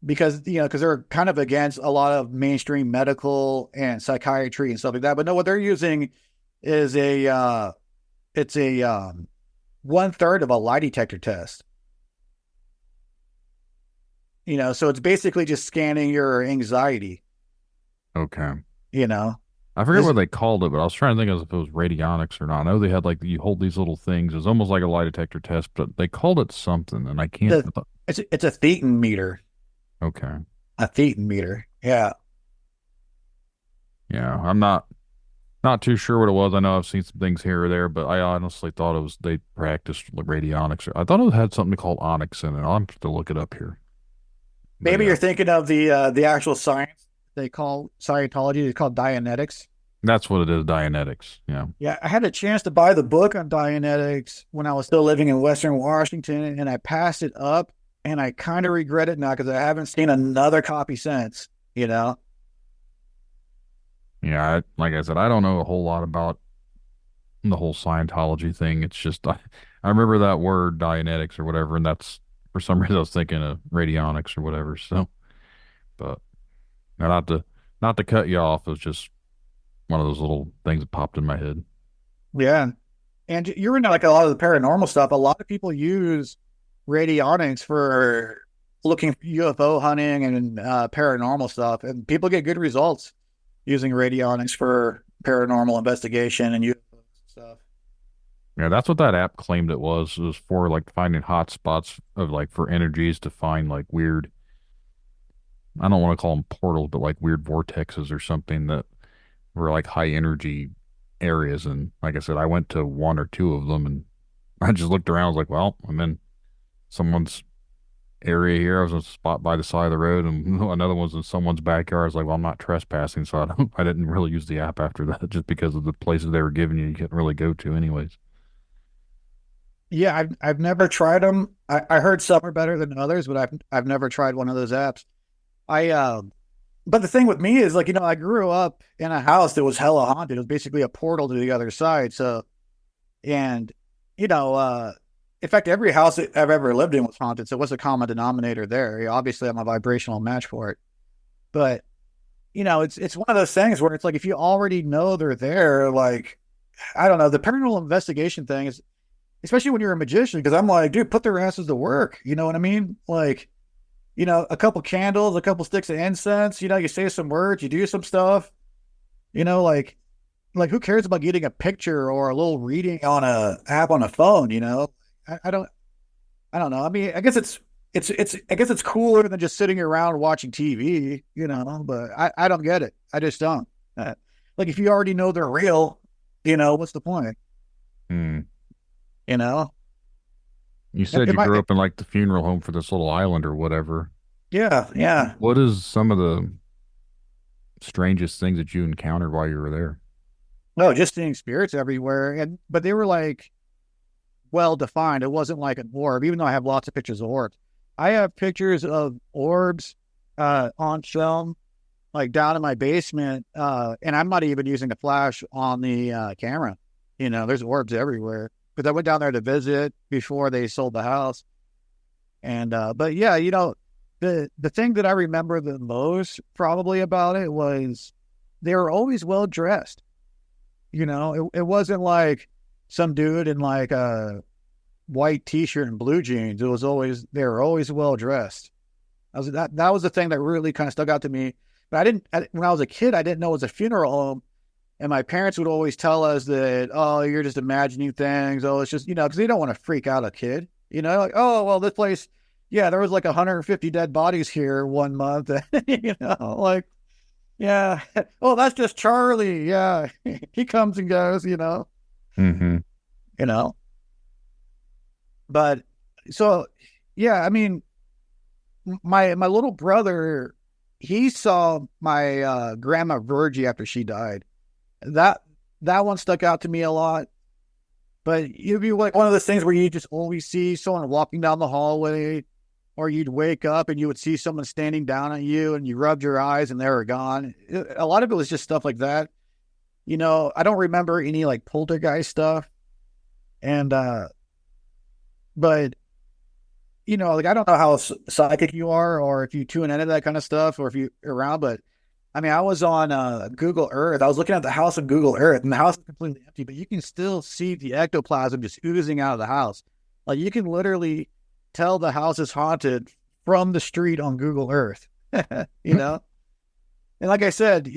because they're kind of against a lot of mainstream medical and psychiatry and stuff like that. But no, what they're using is it's a 1/3 of a lie detector test. So it's basically just scanning your anxiety. Okay. I forget This- what they called it, but I was trying to think of if it was radionics or not. I know they had like you hold these little things. It's almost like a lie detector test, but they called it something, and I can't. It's a thetan meter. Okay. A thetan meter. Yeah. Yeah, I'm not too sure what it was. I know I've seen some things here or there, but I honestly thought it was they practiced like radionics. I thought it had something called onyx in it. I'll have to look it up here. But Maybe yeah, you're thinking of the actual science they call Scientology. It's called Dianetics. that's what it is, Dianetics. Yeah. Yeah, I had a chance to buy the book on Dianetics when I was still living in Western Washington, and I passed it up, and I kind of regret it now because I haven't seen another copy since. Yeah, like I said, I don't know a whole lot about the whole Scientology thing. It's just I remember that word Dianetics or whatever, and that's for some reason I was thinking of radionics or whatever. So, but not to cut you off, it was just one of those little things that popped in my head. Yeah, and you're into like a lot of the paranormal stuff. A lot of people use radionics for looking for UFO hunting and paranormal stuff, and people get good results using radionics for paranormal investigation and UFO stuff. Yeah, that's what that app claimed it was. It was for like finding hot spots of like for energies to find like weird, I don't want to call them portals, but like weird vortexes or something that were like high energy areas. And like I said, I went to one or two of them and I just looked around. I was like, well, I'm in someone's area here. I was in a spot by the side of the road and another one's in someone's backyard. I was like, well, I'm not trespassing. So I didn't really use the app after that just because of the places they were giving you couldn't really go to anyways. Yeah, I've never tried them. I heard some are better than others, but I've never tried one of those apps. But the thing with me is like, I grew up in a house that was hella haunted. It was basically a portal to the other side. So, and, in fact, every house that I've ever lived in was haunted. So what's the common denominator there? Obviously I'm a vibrational match for it, but it's one of those things where it's like, if you already know they're there, like, I don't know, the paranormal investigation thing is, especially when you're a magician, because I'm like, dude, put their asses to work. You know what I mean? Like, a couple candles, a couple sticks of incense, you say some words, you do some stuff, like who cares about getting a picture or a little reading on a app on a phone, I don't know. I mean, I guess it's cooler than just sitting around watching TV, but I don't get it. I just don't. Like if you already know they're real, what's the point? Hmm. You said you grew up in like the funeral home for this little island or whatever. Yeah. What is some of the strangest things that you encountered while you were there? No, just seeing spirits everywhere. But they were like well defined. It wasn't like an orb, even though I have lots of pictures of orbs. I have pictures of orbs on film, like down in my basement. And I'm not even using a flash on the camera. There's orbs everywhere. Because I went down there to visit before they sold the house. And but yeah, the thing that I remember the most probably about it was they were always well dressed. It wasn't like some dude in like a white t-shirt and blue jeans. They were always well dressed. That was the thing that really kind of stuck out to me. But when I was a kid, I didn't know it was a funeral home. And my parents would always tell us that, oh, you're just imagining things. Oh, it's just, because they don't want to freak out a kid. Like, oh, well, this place, yeah, there was like 150 dead bodies here one month. Like, yeah. Oh, that's just Charlie. Yeah. He comes and goes, Mm-hmm. But so, yeah, I mean, my little brother, he saw my grandma Virgie after she died. That one stuck out to me a lot. But it'd be like one of those things where you just always see someone walking down the hallway or you'd wake up and you would see someone standing down on you and you rubbed your eyes and they were gone. A lot of it was just stuff like that. I don't remember any like poltergeist stuff. And, but, like I don't know how psychic you are or if you tune into that kind of stuff or if you're around, but I mean, I was on Google Earth. I was looking at the house of Google Earth and the house is completely empty, but you can still see the ectoplasm just oozing out of the house. Like you can literally tell the house is haunted from the street on Google Earth, And like I said,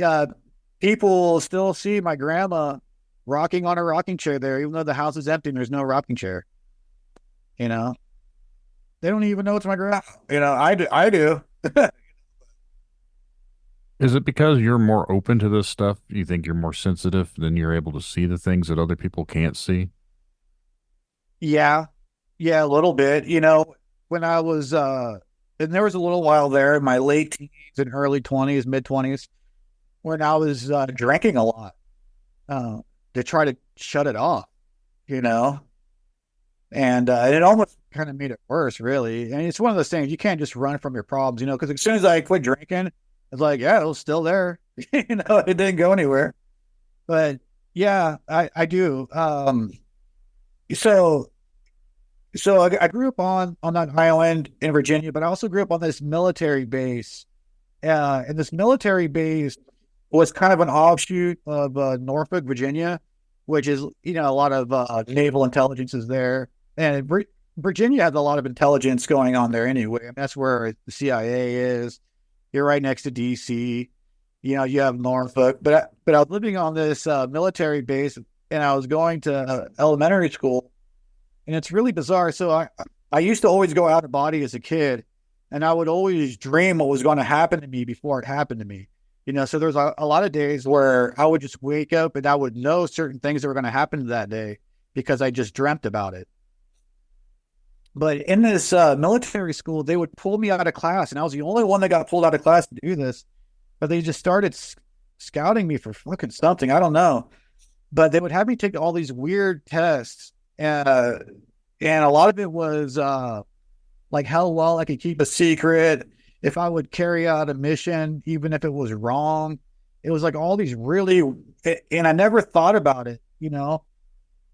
people still see my grandma rocking on a rocking chair there, even though the house is empty and there's no rocking chair. They don't even know it's my grandma. I do. Is it because you're more open to this stuff? You think you're more sensitive, then you're able to see the things that other people can't see? Yeah. Yeah, a little bit. When I was, and there was a little while there in my late teens and early 20s, mid 20s, when I was drinking a lot to try to shut it off, and it almost kind of made it worse, really. And it's one of those things, you can't just run from your problems, because as soon as I quit drinking, it's like, yeah, it was still there. It didn't go anywhere. But yeah, I do. So I grew up on that island in Virginia, but I also grew up on this military base. And this military base was kind of an offshoot of Norfolk, Virginia, which is, a lot of naval intelligence is there. And Virginia has a lot of intelligence going on there anyway. I mean, that's where the CIA is. You're right next to DC. You have Norfolk. But I was living on this military base, and I was going to elementary school. And it's really bizarre. So I used to always go out of body as a kid, and I would always dream what was going to happen to me before it happened to me. So there's a lot of days where I would just wake up and I would know certain things that were going to happen that day because I just dreamt about it. But in this military school, they would pull me out of class, and I was the only one that got pulled out of class to do this. But they just started scouting me for fucking something. I don't know. But they would have me take all these weird tests. And a lot of it was like how well I could keep a secret, if I would carry out a mission, even if it was wrong. It was like all these really, and I never thought about it,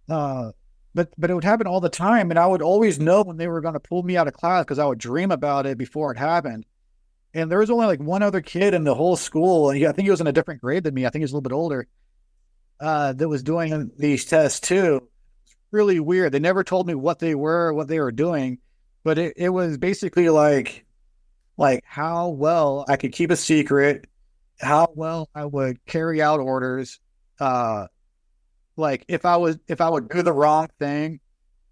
but it would happen all the time. And I would always know when they were going to pull me out of class because I would dream about it before it happened. And there was only like one other kid in the whole school. And I think he was in a different grade than me. I think he was a little bit older, that was doing these tests too. Really weird. They never told me what they were doing, but it was basically like how well I could keep a secret, how well I would carry out orders. Like if I would do the wrong thing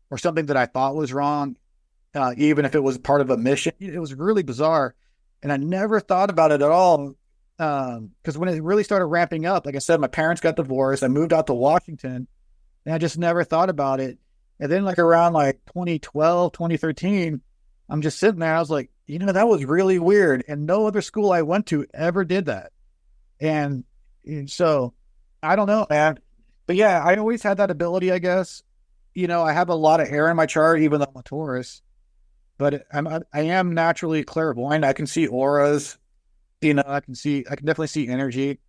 or something that I thought was wrong, even if it was part of a mission, it was really bizarre. And I never thought about it at all. Because when it really started ramping up, like I said, my parents got divorced. I moved out to Washington. And I just never thought about it. And then like around like 2012, 2013, I'm just sitting there. I was like, that was really weird. And no other school I went to ever did that. And so I don't know, man. But yeah, I always had that ability, I guess. I have a lot of air in my chart, even though I'm a Taurus. But I am naturally clairvoyant. I can see auras. I can definitely see energy.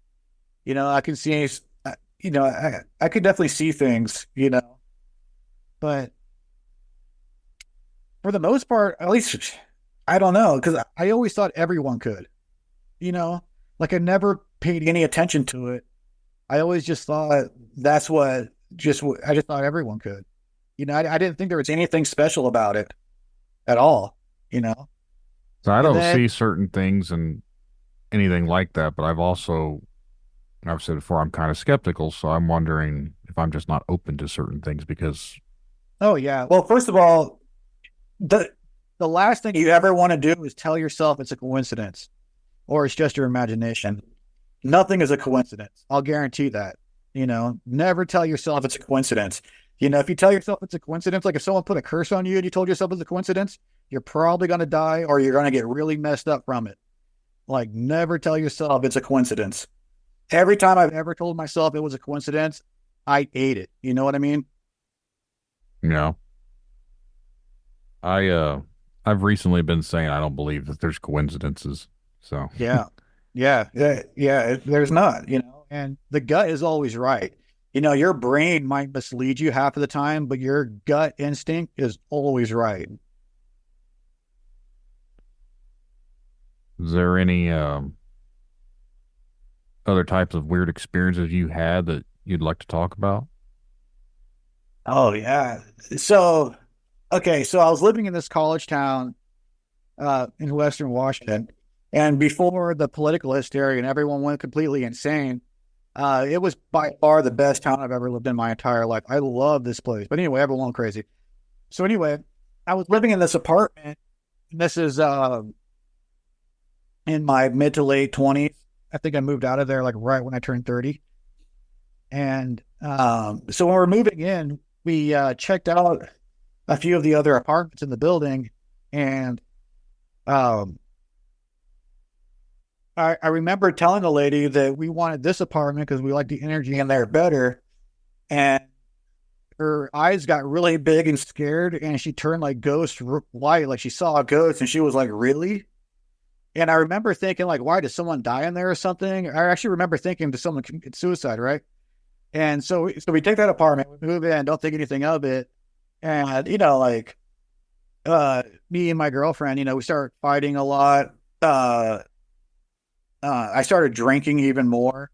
I can see I could definitely see things, but for the most part, at least, I don't know, because I always thought everyone could, like I never paid any attention to it. I always just thought I just thought everyone could, I didn't think there was anything special about it at all, So I don't see certain things and anything like that, but I've said before, I'm kind of skeptical, so I'm wondering if I'm just not open to certain things because... Oh, yeah. Well, first of all, the last thing you ever want to do is tell yourself it's a coincidence or it's just your imagination. Nothing is a coincidence. I'll guarantee that. Never tell yourself it's a coincidence. If you tell yourself it's a coincidence, like if someone put a curse on you and you told yourself it's a coincidence, you're probably going to die or you're going to get really messed up from it. Like, never tell yourself it's a coincidence. Every time I've ever told myself it was a coincidence, I ate it. You know what I mean? Yeah. I I've recently been saying I don't believe that there's coincidences. So Yeah. There's not, and the gut is always right. Your brain might mislead you half of the time, but your gut instinct is always right. is there any other types of weird experiences you had that you'd like to talk about? Oh yeah. So, okay, so I was living in this college town in Western Washington, and before the political hysteria and everyone went completely insane, it was by far the best town I've ever lived in my entire life. I love this place. But anyway, everyone went crazy. So anyway, I was living in this apartment. And this is in my mid to late 20s. I think I moved out of there like right when I turned 30. And so when we're moving in, we checked out a few of the other apartments in the building. And um, I remember telling the lady that we wanted this apartment because we liked the energy in there better. And her eyes got really big and scared, and she turned like ghost white, like she saw a ghost, and she was like, "Really?" And I remember thinking, like, "Why, did someone die in there or something?" I actually remember thinking, did someone commit suicide, right? And so we take that apartment, we move in, don't think anything of it, and like me and my girlfriend, we start fighting a lot. I started drinking even more.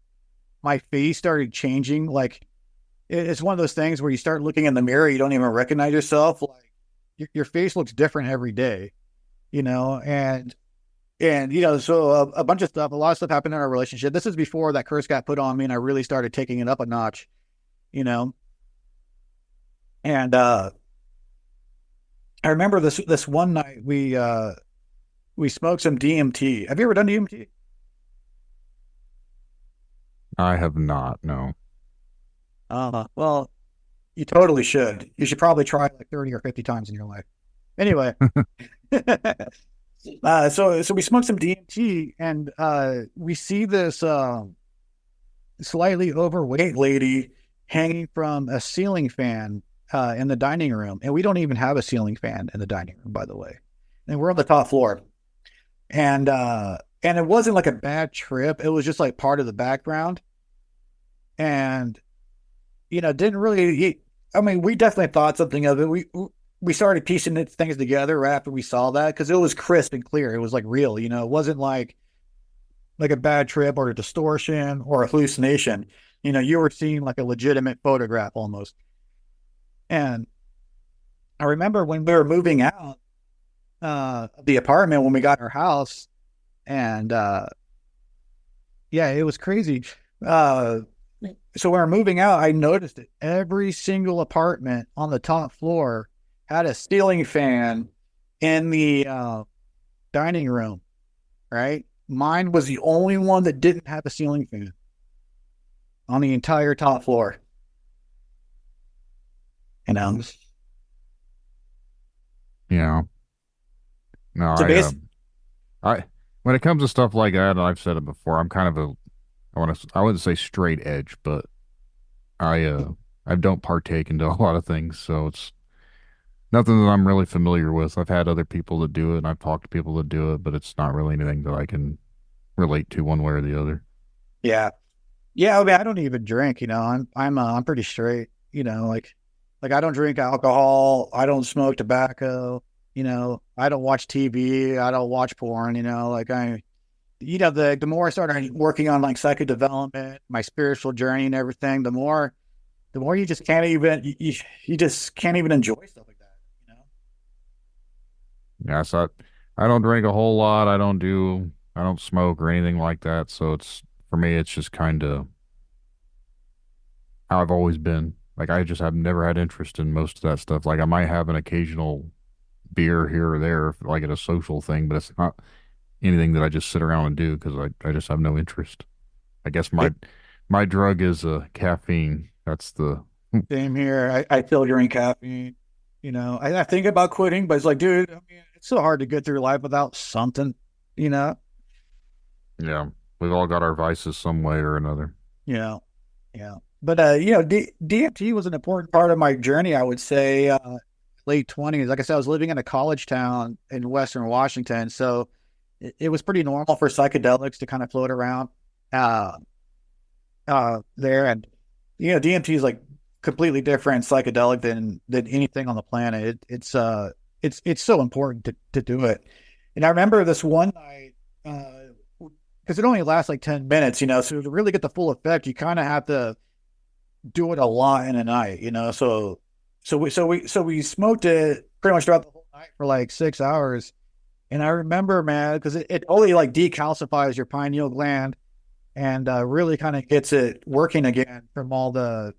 My face started changing, like it's one of those things where you start looking in the mirror, you don't even recognize yourself. Like your face looks different every day, and so a bunch of stuff, a lot of stuff happened in our relationship. This is before that curse got put on me, and I really started taking it up a notch, you know. And I remember this one night we smoked some DMT. Have you ever done DMT? I have not, no. Well, you totally should. You should probably try it like 30 or 50 times in your life. Anyway, so we smoked some DMT, and we see this slightly overweight lady hanging from a ceiling fan in the dining room, and we don't even have a ceiling fan in the dining room, by the way. And we're on the top floor, and it wasn't like a bad trip. It was just like part of the background, and didn't really. I mean, we definitely thought something of it. We started piecing things together right after we saw that because it was crisp and clear. It was like real, it wasn't like a bad trip or a distortion or a hallucination. You were seeing like a legitimate photograph almost. And I remember when we were moving out the apartment when we got our house, and yeah, it was crazy. So when we're moving out, I noticed that every single apartment on the top floor had a ceiling fan in the dining room, right? Mine was the only one that didn't have a ceiling fan on the entire top floor. Yeah. No, So I when it comes to stuff like that, and I've said it before, I'm kind of I wouldn't say straight edge, but I don't partake into a lot of things, so it's nothing that I'm really familiar with. I've had other people that do it, and I've talked to people that do it, but it's not really anything that I can relate to one way or the other. yeah, yeah. I mean, I don't even drink. I'm pretty straight. Like I don't drink alcohol. I don't smoke tobacco. I don't watch TV. I don't watch porn. Like the more I started working on like psychic development, my spiritual journey and everything, the more you just can't even you just can't even enjoy stuff like that. Yeah, so I don't drink a whole lot. I don't smoke or anything like that. So for me, it's just kind of how I've always been. Like I just have never had interest in most of that stuff. Like I might have an occasional beer here or there, like at a social thing, but it's not anything that I just sit around and do because I just have no interest. I guess my drug is caffeine. That's the Same here. I still drink caffeine. I think about quitting, but it's like, dude, I mean, it's so hard to get through life without something, you know? yeah. We've all got our vices some way or another. Yeah. Yeah. But, DMT was an important part of my journey, I would say. late 20s. Like I said, I was living in a college town in Western Washington, so it was pretty normal for psychedelics to kind of float around uh, there. And DMT is like completely different psychedelic than anything on the planet. It's so important to do it. And I remember this one night, because it only lasts like 10 minutes, so to really get the full effect, you kind of have to do it a lot in a night, So we smoked it pretty much throughout the whole night for like 6 hours. And I remember, man, because it only like decalcifies your pineal gland and really kind of gets it working again from all the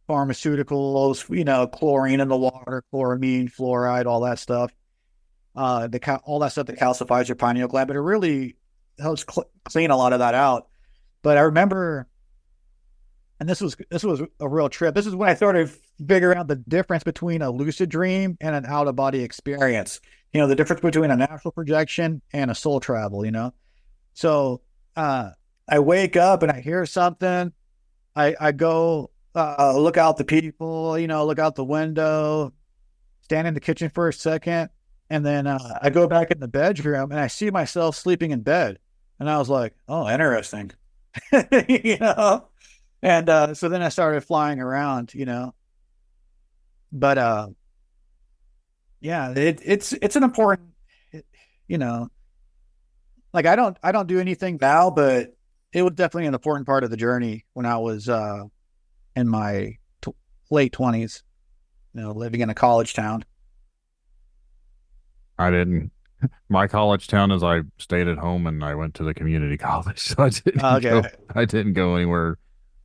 pharmaceuticals, chlorine in the water, chloramine, fluoride, all that stuff. All that stuff that calcifies your pineal gland, but it really helps clean a lot of that out. But I remember, and this was a real trip. This is when I started figuring out the difference between a lucid dream and an out of body experience. The difference between an astral projection and a soul travel. So I wake up and I hear something. I go look out the people. Look out the window, stand in the kitchen for a second, and then I go back in the bedroom and I see myself sleeping in bed. And I was like, oh, interesting. And so then I started flying around, but yeah, it's an important, like I don't do anything now, but it was definitely an important part of the journey when I was in my late 20s, living in a college town. I didn't. My college town is I stayed at home and I went to the community college, so I didn't go anywhere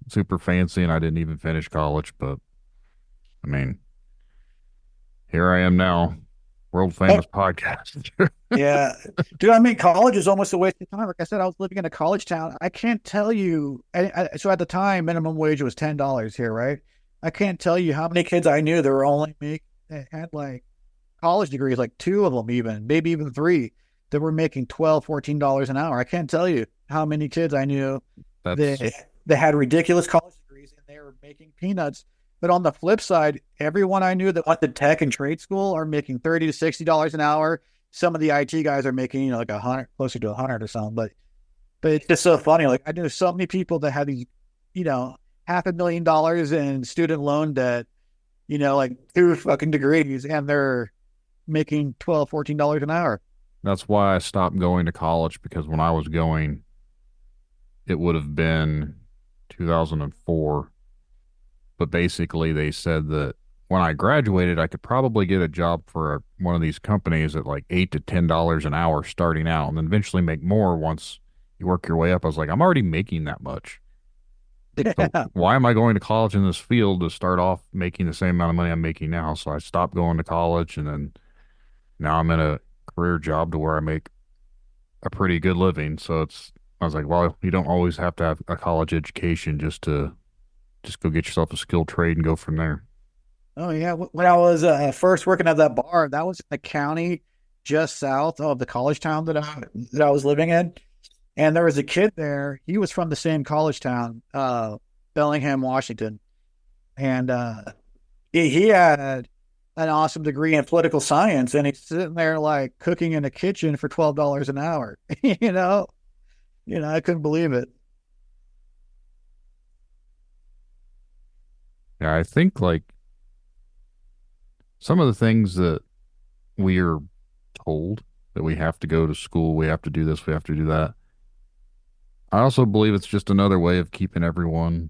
super fancy, and I didn't even finish college. But I mean, here I am now, world famous podcast. Yeah, dude. I mean, college is almost a waste of time. Like I said, I was living in a college town. I can't tell you. So at the time, minimum wage was $10 here, right? I can't tell you how many kids I knew that were only that had like college degrees, like 2 of them, even maybe even 3, that were making $12, $14 an hour. I can't tell you how many kids I knew that had ridiculous college degrees and they were making peanuts. But on the flip side, everyone I knew that went to tech and trade school are making $30 to $60 an hour. Some of the IT guys are making, like 100, closer to 100 or something. But it's just so funny. Like I knew so many people that had these, $500,000 in student loan debt, like 2 fucking degrees, and they're making $12, $14 an hour. That's why I stopped going to college, because when I was going, it would have been 2004. But basically, they said that when I graduated, I could probably get a job for one of these companies at like $8 to $10 an hour starting out, and then eventually make more once you work your way up. I was like, I'm already making that much. So why am I going to college in this field to start off making the same amount of money I'm making now? So I stopped going to college, and then now I'm in a career job to where I make a pretty good living. So I was like, well, you don't always have to have a college education just go get yourself a skilled trade and go from there. Oh yeah, when I was first working at that bar, that was in the county just south of the college town that I was living in, and there was a kid there. He was from the same college town, Bellingham, Washington, and he had an awesome degree in political science, and he's sitting there like cooking in a kitchen for $12 an hour. I couldn't believe it. Yeah, I think like some of the things that we are told that we have to go to school, we have to do this, we have to do that. I also believe it's just another way of keeping everyone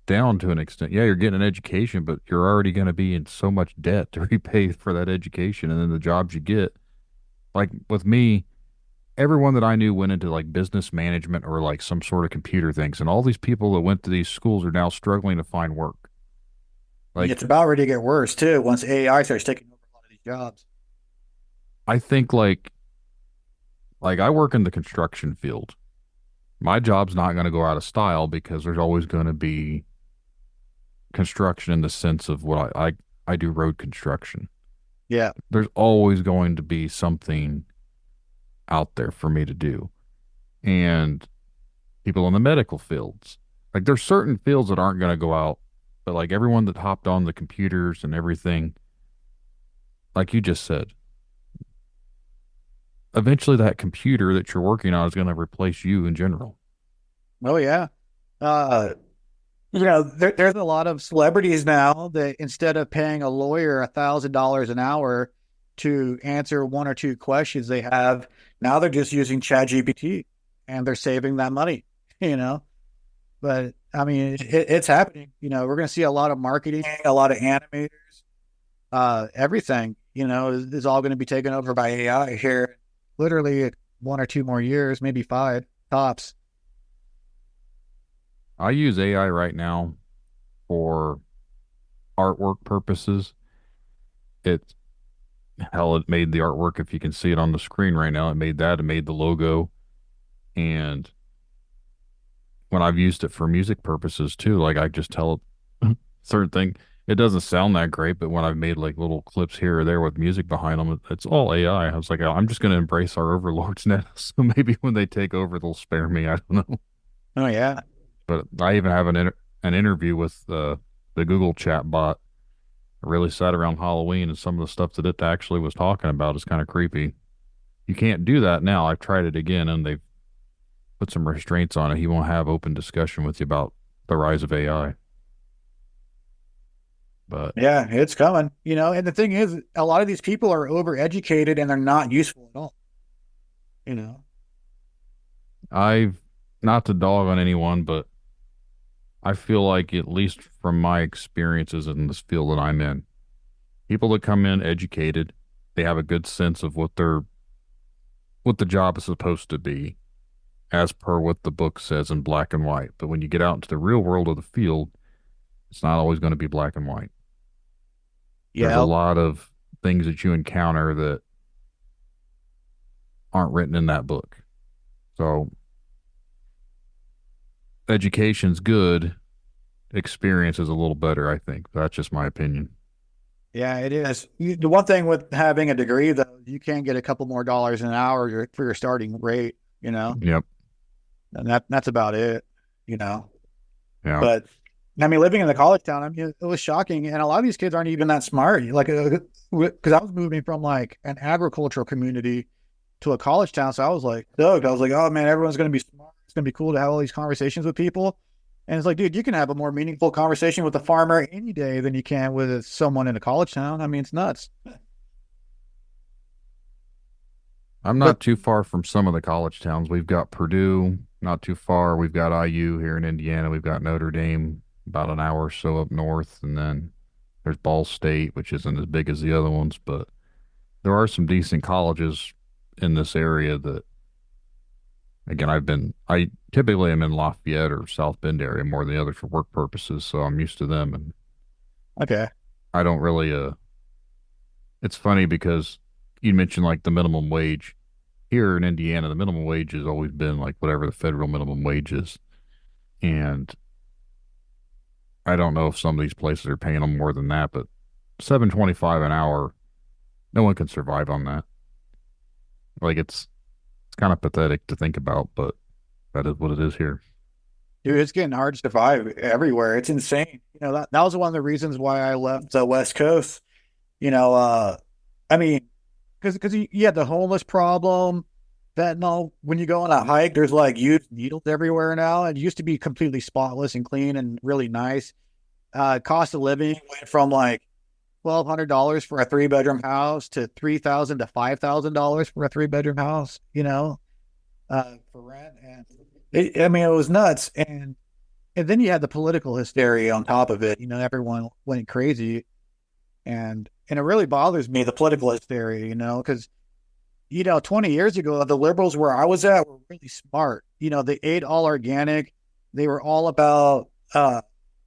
down to an extent. Yeah, you're getting an education, but you're already going to be in so much debt to repay for that education. And then the jobs you get, like with me, everyone that I knew went into like business management or like some sort of computer things. And all these people that went to these schools are now struggling to find work. Like, it's about ready to get worse too once AI starts taking over a lot of these jobs. I think like I work in the construction field. My job's not going to go out of style because there's always going to be construction in the sense of what I do road construction. Yeah. There's always going to be something out there for me to do. And people in the medical fields, like there's certain fields that aren't going to go out but like everyone that hopped on the computers and everything, like you just said, eventually that computer that you're working on is going to replace you in general. Oh yeah. Uh, there's a lot of celebrities now that instead of paying a lawyer $1,000 an hour to answer one or two questions they have, now they're just using ChatGPT and they're saving that money, you know. But I mean, it's happening. We're going to see a lot of marketing, a lot of animators, everything, is all going to be taken over by AI here, literally 1 or 2 more years, maybe 5 tops. I use AI right now for artwork purposes. It it made the artwork, if you can see it on the screen right now. It made that, it made the logo. And when I've used it for music purposes too, like I just tell it certain thing. It doesn't sound that great, but when I've made like little clips here or there with music behind them, it's all AI. I was like, I'm just going to embrace our overlords now. So maybe when they take over, they'll spare me. I don't know. Oh yeah. But I even have an interview with the Google chat bot. Really sad around Halloween, and some of the stuff that it actually was talking about is kind of creepy. You can't do that now. I've tried it again, and they've put some restraints on it. He won't have open discussion with you about the rise of AI. But Yeah, it's coming, and the thing is, a lot of these people are overeducated and they're not useful at all, you know. I've not to dog on anyone, but I feel like, at least from my experiences in this field that I'm in, people that come in educated, they have a good sense of what the job is supposed to be, as per what the book says in black and white. But when you get out into the real world of the field, it's not always going to be black and white. There's a Yeah. lot of things that you encounter that aren't written in that book. So education's good. Experience is a little better, I think. That's just my opinion. Yeah, it is. The one thing with having a degree, though, you can get a couple more dollars an hour for your starting rate, Yep. and that's about it, you know. Yeah. But I mean, living in the college town, I mean, it was shocking, and a lot of these kids aren't even that smart. Like, because I was moving from like an agricultural community to a college town, so I was like, stoked. I was like, oh man, everyone's going to be smart. It's going to be cool to have all these conversations with people. And it's like, dude, you can have a more meaningful conversation with a farmer any day than you can with someone in a college town. I mean, it's nuts. I'm But not too far from some of the college towns. We've got Purdue, not too far. We've got IU here in Indiana. We've got Notre Dame about an hour or so up north. And then there's Ball State, which isn't as big as the other ones, but there are some decent colleges in this area that, again, I typically am in Lafayette or South Bend area more than the others for work purposes. So I'm used to them. And okay, I don't really, it's funny because you mentioned like the minimum wage. Here in Indiana, the minimum wage has always been like whatever the federal minimum wage is. And I don't know if some of these places are paying them more than that, but $7.25 an hour, no one can survive on that. Like it's kind of pathetic to think about, but that is what it is here. dude, it's getting hard to survive everywhere. It's insane. That was one of the reasons why I left the West Coast. I mean, because you had the homeless problem. Fentanyl, when you go on a hike, there's like used needles everywhere now. It used to be completely spotless and clean and really nice. Cost of living went from like $1,200 for a 3-bedroom house to $3,000 to $5,000 for a 3-bedroom house, for rent. And I mean, it was nuts. And then you had the political hysteria on top of it. Everyone went crazy. And it really bothers me, the political hysteria, because 20 years ago, the liberals where I was at were really smart. They ate all organic. They were all about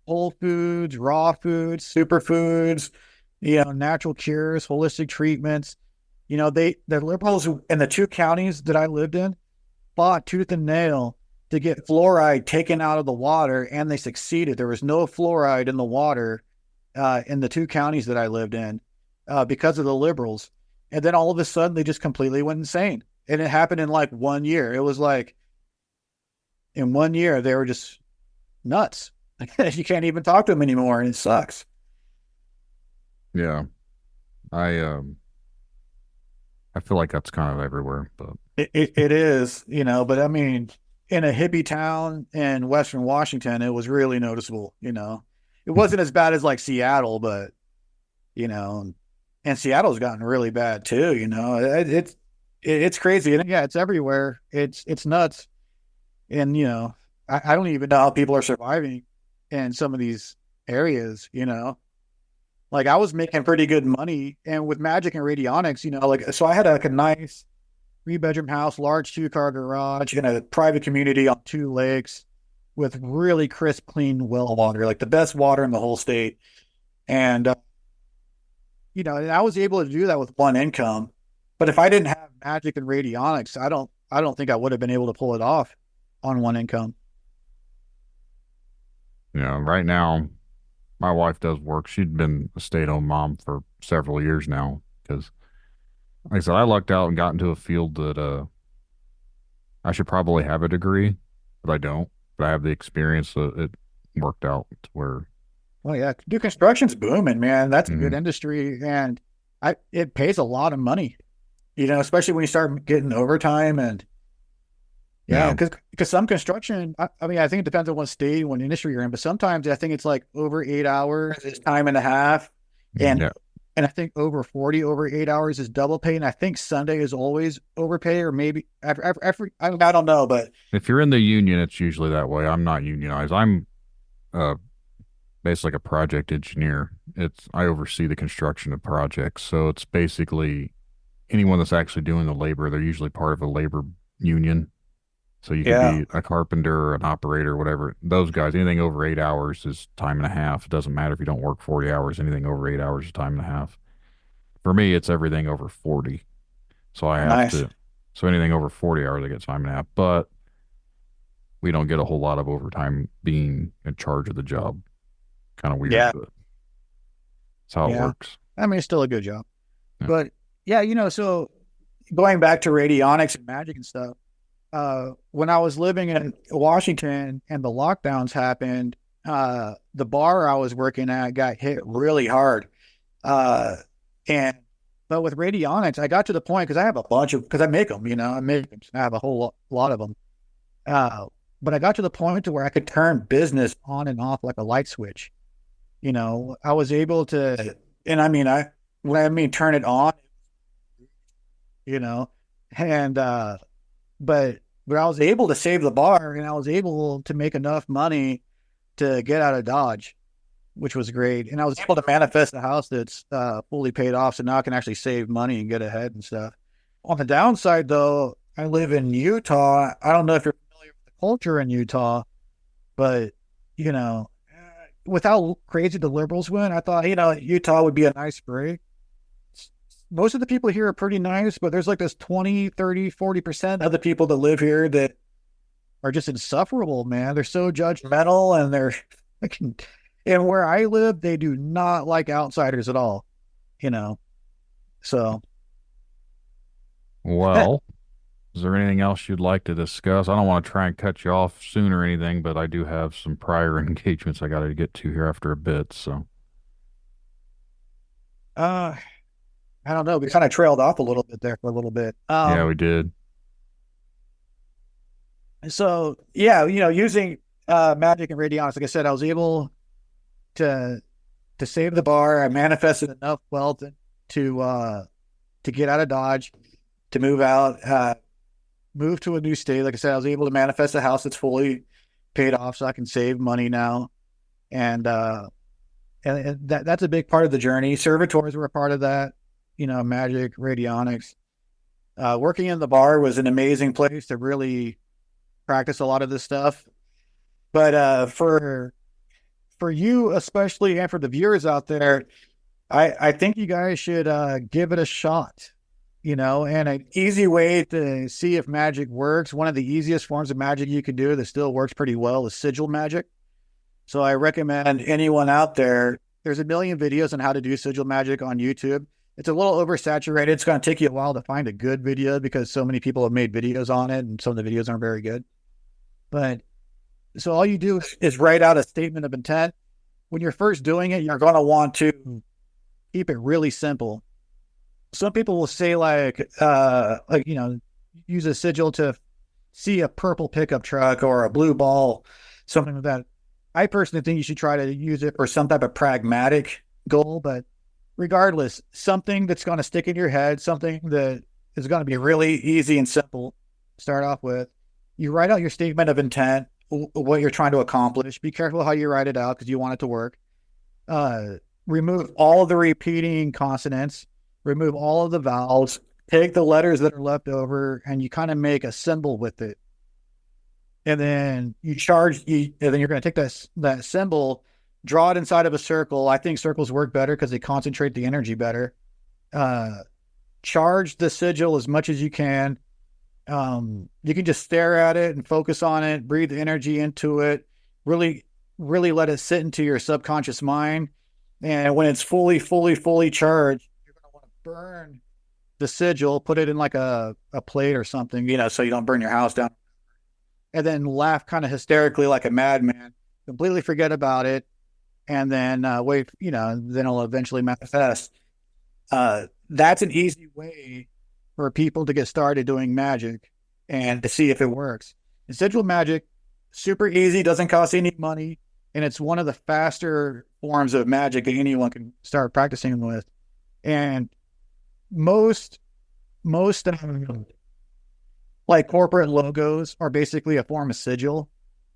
whole foods, raw foods, superfoods, natural cures, holistic treatments. The liberals in the 2 counties that I lived in fought tooth and nail to get fluoride taken out of the water, and they succeeded. There was no fluoride in the water in the 2 counties that I lived in because of the liberals. And then all of a sudden, they just completely went insane. And it happened in like 1 year. It was like, in 1 year, they were just nuts. You can't even talk to them anymore, and it sucks. Yeah. I feel like that's kind of everywhere, but It is, but I mean, in a hippie town in Western Washington, it was really noticeable, It wasn't as bad as like Seattle, but, and Seattle's gotten really bad too, it's crazy. And yeah, it's everywhere. It's nuts. And, I don't even know how people are surviving in some of these areas. Like I was making pretty good money, and with Magic and Radionics, like, so I had like a nice 3-bedroom house, large 2-car garage in a private community on 2 lakes with really crisp, clean well water, like the best water in the whole state. And, and I was able to do that with one income. But if I didn't have Magic and Radionics, I don't think I would have been able to pull it off on one income. right now, my wife does work. She'd been a stay-at-home mom for several years now because, like I said, I lucked out and got into a field that I should probably have a degree, but I don't. But I have the experience, so it worked out to where. Well, yeah, dude, construction's booming, man. That's a good Mhm. industry, and it pays a lot of money, especially when you start getting overtime. And yeah, Yeah. because some construction, I mean, I think it depends on what state, what industry you're in, but sometimes I think it's like over 8 hours is time and a half, and Yeah. and I think over 8 hours is double pay, and I think Sunday is always overpay, or maybe every I don't know, but If you're in the union, it's usually that way. I'm not unionized. I'm uh basically like a project engineer. I oversee the construction of projects. So it's basically anyone that's actually doing the labor, they're usually part of a labor union. So you could yeah, be a carpenter, an operator, whatever. Those guys, anything over 8 hours is time and a half. It doesn't matter if you don't work 40 hours, anything over 8 hours is time and a half. For me, it's everything over 40. So I have nice, to, so anything over 40 hours, I get time and a half. But we don't get a whole lot of overtime being in charge of the job. Kind of weird, yeah, but that's how it yeah. works. I mean, it's still a good job, Yeah. but yeah, so going back to radionics and magic and stuff. When I was living in Washington and the lockdowns happened, the bar I was working at got hit really hard. Uh, but with radionics, I got to the point because I have a bunch of, because I make them, I have a whole lot of them. But I got to the point to where I could turn business on and off like a light switch. I was able to, and I mean, when I mean turn it on, you know, and, but I was able to save the bar, and I was able to make enough money to get out of Dodge, which was great. And I was able to manifest a house that's fully paid off, so now I can actually save money and get ahead and stuff. On the downside, though, I live in Utah. I don't know if you're familiar with the culture in Utah, but with how crazy the liberals went, I thought Utah would be a nice break. Most of the people here are pretty nice, but there's like this 20, 30, 40% of the people that live here that are just insufferable, man. They're so judgmental, and they're and where I live, they do not like outsiders at all, so Well, is there anything else you'd like to discuss? I don't want to try and cut you off soon or anything, but I do have some prior engagements I got to get to here after a bit. So, I don't know. We kind of trailed off a little bit there for a little bit. yeah, we did. So yeah, using magic and radionics, like I said, I was able to save the bar. I manifested enough wealth to get out of Dodge, to move out, move to a new state. Like I said, I was able to manifest a house that's fully paid off, so I can save money now, and that's a big part of the journey. Servitors were a part of that. Magic, radionics. Working in the bar was an amazing place to really practice a lot of this stuff. But for you especially, and for the viewers out there, I think you guys should give it a shot. And an easy way to see if magic works, one of the easiest forms of magic you can do that still works pretty well, is sigil magic. So I recommend anyone out there, there's a million videos on how to do sigil magic on YouTube. It's a little oversaturated. It's going to take you a while to find a good video because so many people have made videos on it, and some of the videos aren't very good. But So all you do is write out a statement of intent. When you're first doing it, you're going to want to keep it really simple. Some people will say use a sigil to see a purple pickup truck or a blue ball, something like that. I personally think you should try to use it for some type of pragmatic goal, but regardless, something that's going to stick in your head, something that is going to be really easy and simple to start off with. You write out your statement of intent, what you're trying to accomplish. Be careful how you write it out because you want it to work. Remove all of the repeating consonants, remove all of the vowels, take the letters that are left over, and you kind of make a symbol with it. And then and then you're going to take that symbol, draw it inside of a circle. I think circles work better because they concentrate the energy better. Charge the sigil as much as you can. You can just stare at it and focus on it, breathe energy into it, really, really let it sit into your subconscious mind. And when it's fully charged, you're going to want to burn the sigil, put it in like a plate or something, so you don't burn your house down. And then laugh kind of hysterically like a madman, completely forget about it. And then wait, then it'll eventually manifest. That's an easy way for people to get started doing magic and to see if it works. And sigil magic, super easy, doesn't cost any money, and it's one of the faster forms of magic that anyone can start practicing with. And most like corporate logos are basically a form of sigil.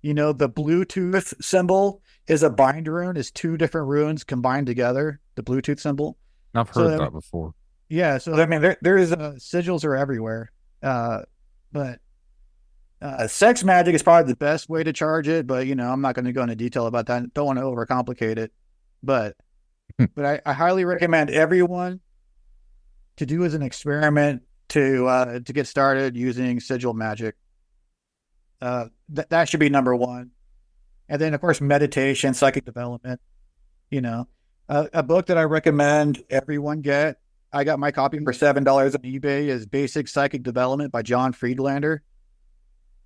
The Bluetooth symbol is a bind rune, is two different runes combined together, the Bluetooth symbol. I've heard that before. Yeah, so I mean, there's sigils are everywhere, but sex magic is probably the best way to charge it. But I'm not going to go into detail about that. Don't want to overcomplicate it, but I highly recommend everyone to do as an experiment to get started using sigil magic. That should be number one, and then of course meditation, psychic development. A book that I recommend everyone get. I got my copy for $7 on eBay. Is Basic Psychic Development by John Friedlander.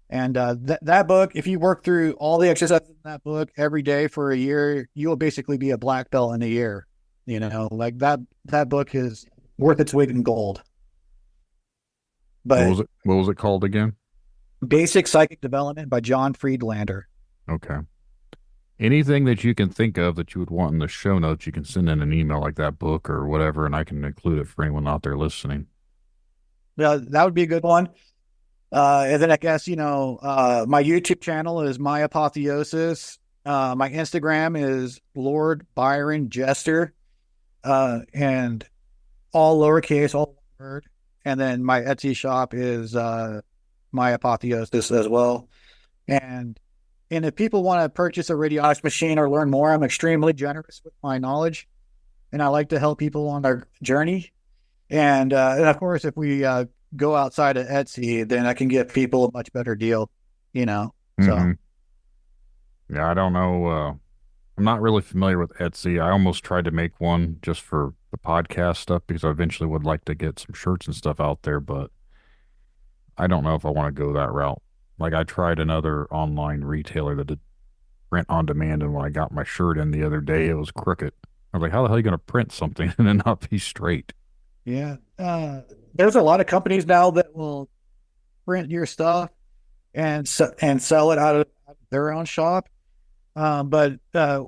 And that book, if you work through all the exercises in that book every day for a year, you will basically be a black belt in a year. Like that book is worth its weight in gold. But what was it called again? Basic Psychic Development by John Friedlander. Okay. Anything that you can think of that you would want in the show notes, you can send in an email like that book or whatever, and I can include it for anyone out there listening. Yeah, that would be a good one. And then I guess, my YouTube channel is My Apotheosis. My Instagram is Lord Byron Jester. And all lowercase, all one word. And then my Etsy shop is My Apotheosis as well. And if people want to purchase a Radionics machine or learn more, I'm extremely generous with my knowledge, and I like to help people on their journey. And of course, if we go outside of Etsy, then I can give people a much better deal, So, yeah, I don't know. I'm not really familiar with Etsy. I almost tried to make one just for the podcast stuff because I eventually would like to get some shirts and stuff out there, but I don't know if I want to go that route. Like I tried another online retailer that did print on demand, and when I got my shirt in the other day, it was crooked. I was like, how the hell are you going to print something and then not be straight? Yeah. There's a lot of companies now that will print your stuff and sell it out of their own shop. But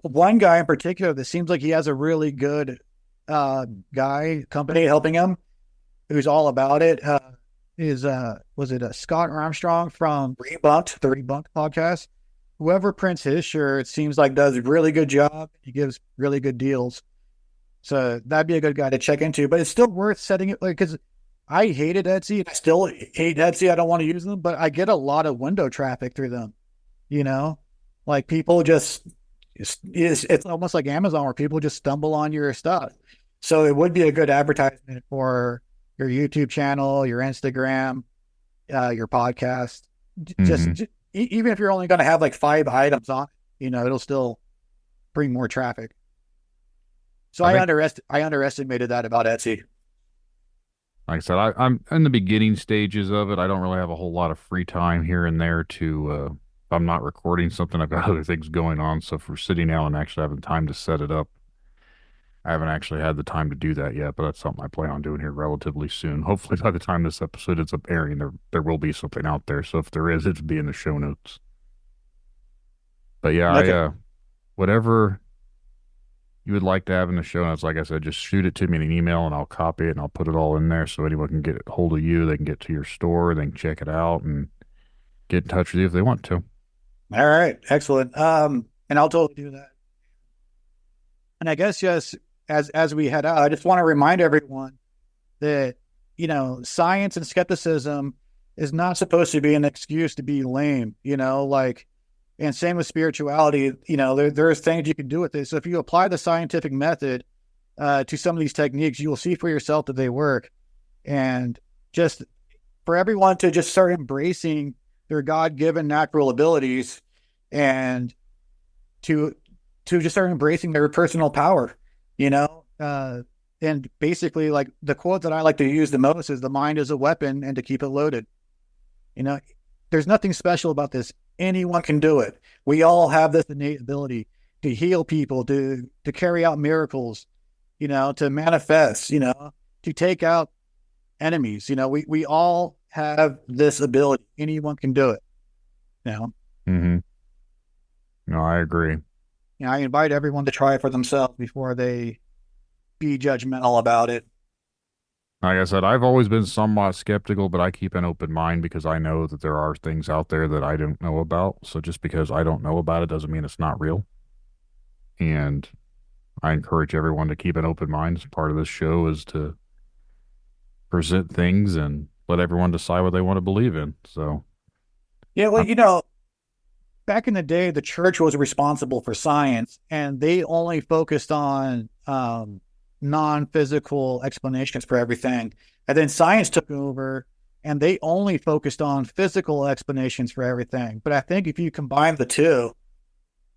one guy in particular that seems like he has a really good company helping him, who's all about it, was it Scott Armstrong from the Rebunked podcast? Whoever prints his shirt seems like does a really good job. He gives really good deals. So that'd be a good guy to check into, but it's still worth setting it, because I hated Etsy and I still hate Etsy. I don't want to use them, but I get a lot of window traffic through them. Like people it's almost like Amazon where people just stumble on your stuff. So it would be a good advertisement for your YouTube channel, your Instagram, your podcast. Just even if you're only going to have like 5 items on it, it'll still bring more traffic. So I underestimated that about Etsy. Like I said, I'm in the beginning stages of it. I don't really have a whole lot of free time here and there to if I'm not recording something, I've got other things going on. So for sitting down and actually having time to set it up, I haven't actually had the time to do that yet, but that's something I plan on doing here relatively soon. Hopefully by the time this episode is up airing, there will be something out there. So if there is, it'll be in the show notes. But yeah, Okay. whatever you would like to have in the show notes, like I said, just shoot it to me in an email and I'll copy it and I'll put it all in there so anyone can get a hold of you. They can get to your store, they can check it out and get in touch with you if they want to. All right. Excellent. And I'll totally do that. And I guess just as we head out, I just want to remind everyone that, science and skepticism is not supposed to be an excuse to be lame, and same with spirituality, there's things you can do with it. So if you apply the scientific method to some of these techniques, you will see for yourself that they work. And just for everyone to just start embracing their God-given natural abilities and to just start embracing their personal power, and basically, like, the quote that I like to use the most is, the mind is a weapon and to keep it loaded. There's nothing special about this. Anyone can do it. We all have this innate ability to heal people, to carry out miracles, to manifest, to take out enemies. We all have this ability. Anyone can do it. Mm-hmm. No, I agree. I invite everyone to try it for themselves before they be judgmental about it. Like I said, I've always been somewhat skeptical, but I keep an open mind because I know that there are things out there that I don't know about. So just because I don't know about it doesn't mean it's not real. And I encourage everyone to keep an open mind. As part of this show is to present things and let everyone decide what they want to believe in. So, yeah, well, back in the day, the church was responsible for science, and they only focused on non-physical explanations for everything. And then science took over, and they only focused on physical explanations for everything. But I think if you combine the two,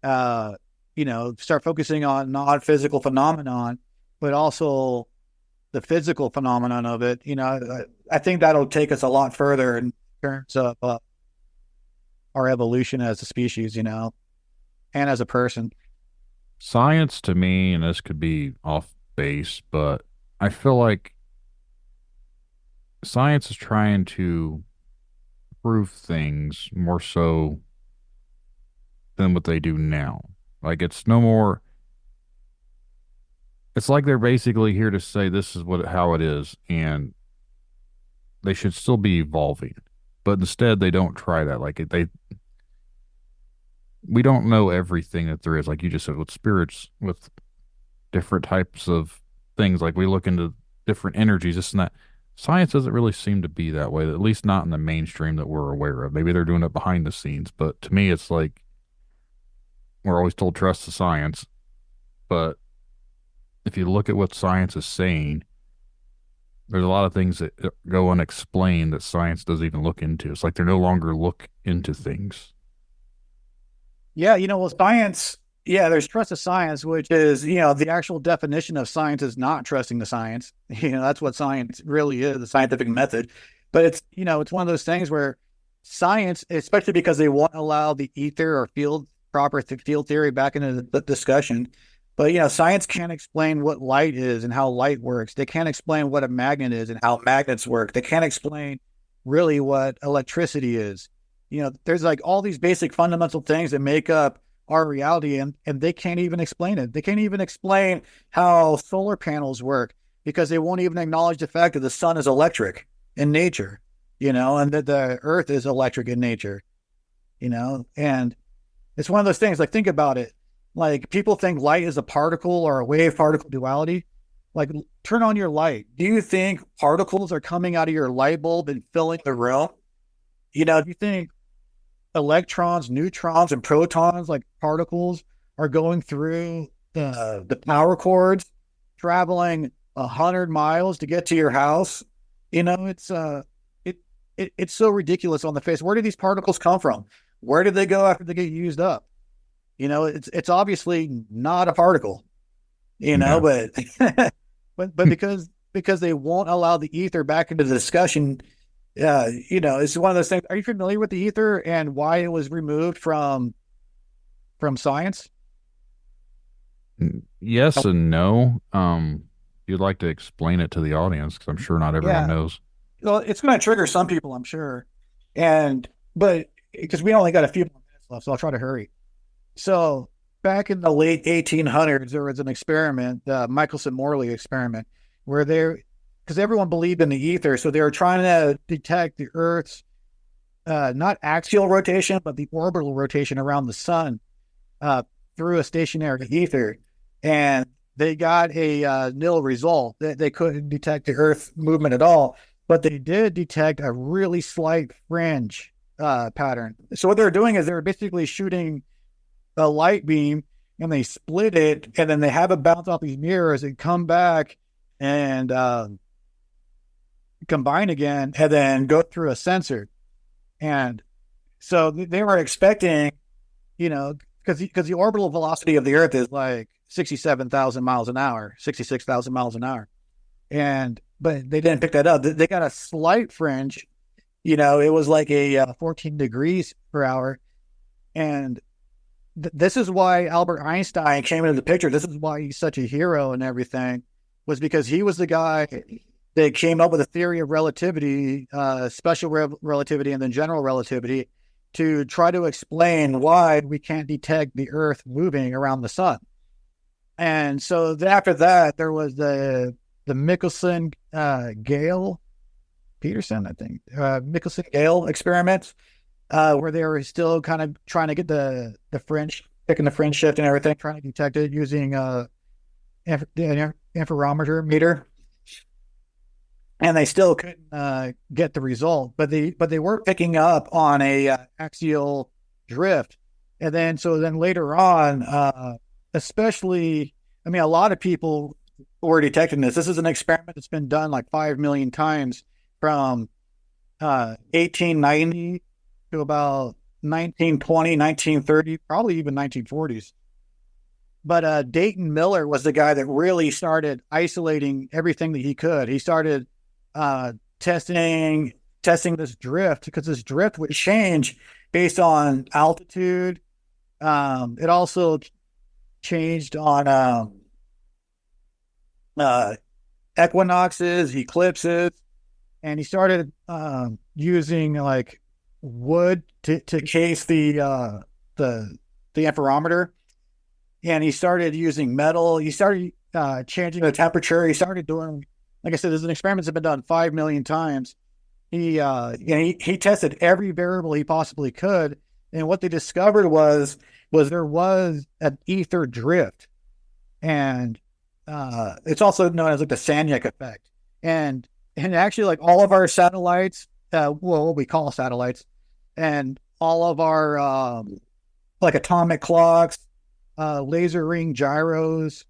start focusing on non-physical phenomenon, but also the physical phenomenon of it, I think that'll take us a lot further in terms of our evolution as a species, and as a person. science to me, and this could be off base, but I feel like science is trying to prove things more so than what they do now. Like, it's no more, it's like they're basically here to say this is how it is, and they should still be evolving. But instead they don't try that. Like, we don't know everything that there is, like you just said, with spirits, with different types of things. Like, we look into different energies, this and that. Science doesn't really seem to be that way, at least not in the mainstream that we're aware of. Maybe they're doing it behind the scenes, but to me, it's like we're always told trust the science. But if you look at what science is saying, there's a lot of things that go unexplained that science doesn't even look into. It's like they no longer look into things. Yeah, well, science, there's trust of science, which is, the actual definition of science is not trusting the science. That's what science really is, the scientific method. But it's, it's one of those things where science, especially because they won't allow the ether or proper field theory back into the discussion. But, science can't explain what light is and how light works. They can't explain what a magnet is and how magnets work. They can't explain really what electricity is. There's like all these basic fundamental things that make up our reality, and they can't even explain it. They can't even explain how solar panels work because they won't even acknowledge the fact that the sun is electric in nature, and that the earth is electric in nature, and it's one of those things. Like, think about it. Like, people think light is a particle or a wave particle duality. Like, turn on your light. Do you think particles are coming out of your light bulb and filling the room? Do you think electrons, neutrons, and protons, like particles, are going through the power cords, traveling 100 miles to get to your house? It's so ridiculous on the face. Where do these particles come from? Where did they go after they get used up? It's obviously not a particle. But but because they won't allow the ether back into the discussion, Yeah, it's one of those things. Are you familiar with the ether and why it was removed from science? Yes and no. You'd like to explain it to the audience because I'm sure not everyone Yeah, knows. well, it's going to trigger some people, I'm sure, but because we only got a few more minutes left, so I'll try to hurry. So back in the late 1800s, there was an experiment, the Michelson-Morley experiment, where because everyone believed in the ether, so they were trying to detect the Earth's not axial rotation, but the orbital rotation around the sun uh, through a stationary ether, and they got a nil result. They couldn't detect the Earth movement at all, but they did detect a really slight fringe pattern. So what they're doing is they're basically shooting a light beam and they split it, and then they have it bounce off these mirrors and come back and combine again, and then go through a sensor. And so they were expecting, because the orbital velocity of the Earth is like 67,000 miles an hour, 66,000 miles an hour. But they didn't pick that up. They got a slight fringe, it was like a 14 degrees per hour. And this is why Albert Einstein came into the picture. This is why he's such a hero and everything, was because he was the guy that came up with a theory of relativity, special relativity, and then general relativity, to try to explain why we can't detect the Earth moving around the sun. And so after that, there was the Michelson Gale Peterson, I think, Michelson Gale experiments, where they were still kind of trying to get the fringe, picking the fringe shift and everything, trying to detect it using the interferometer meter. And they still couldn't get the result, but they were picking up on a axial drift. And then later on, especially, I mean, a lot of people were detecting this. This is an experiment that's been done like 5 million times from 1890 to about 1920, 1930, probably even 1940s. But Dayton Miller was the guy that really started isolating everything that he could. He started testing this drift, because this drift would change based on altitude. It also changed on equinoxes, eclipses, and he started using like wood to case the interferometer, and he started using metal. He started changing the temperature. He started doing, like I said, there's an experiment that's been done 5 million times. He tested every variable he possibly could, and what they discovered was there was an ether drift, and it's also known as like the Sanyek effect. And actually, like all of our satellites, what we call satellites, and all of our like atomic clocks, laser ring gyros,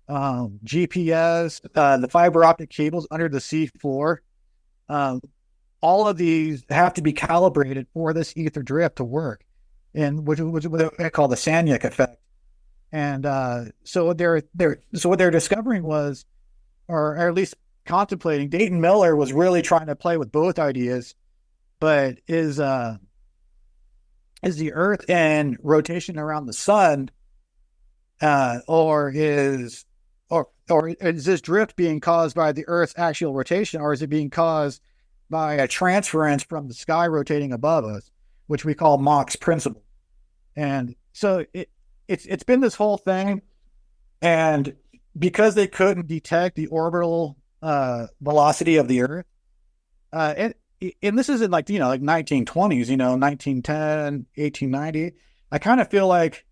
GPS, the fiber optic cables under the sea floor, all of these have to be calibrated for this ether drift to work, and which what they call the Sanyek effect. And so what they're discovering was, or at least contemplating, Dayton Miller was really trying to play with both ideas, but is the Earth in rotation around the sun, or is this drift being caused by the Earth's axial rotation, or is it being caused by a transference from the sky rotating above us, which we call Mach's principle? And so it's been this whole thing, and because they couldn't detect the orbital velocity of the Earth, and this isn't like, like 1920s, 1910, 1890. I kind of feel like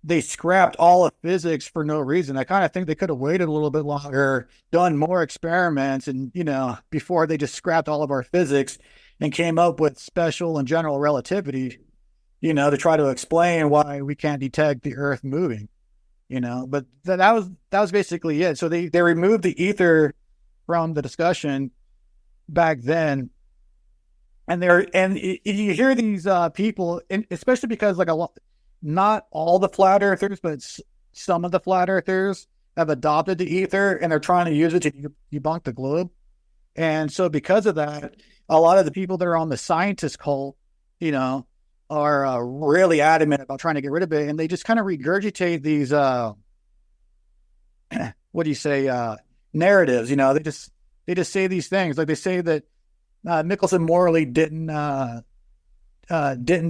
they scrapped all of physics for no reason. I kind of think they could have waited a little bit longer, done more experiments, and, before they just scrapped all of our physics and came up with special and general relativity, to try to explain why we can't detect the Earth moving, but that was basically it. So they removed the ether from the discussion back then. And you hear these people, and especially because like not all the flat earthers, but some of the flat earthers have adopted the ether, and they're trying to use it to debunk the globe. And so because of that, a lot of the people that are on the scientist cult, you know, are really adamant about trying to get rid of it, and they just kind of regurgitate these what do you say, narratives. You know, they just say these things, like they say that Mickelson Morley didn't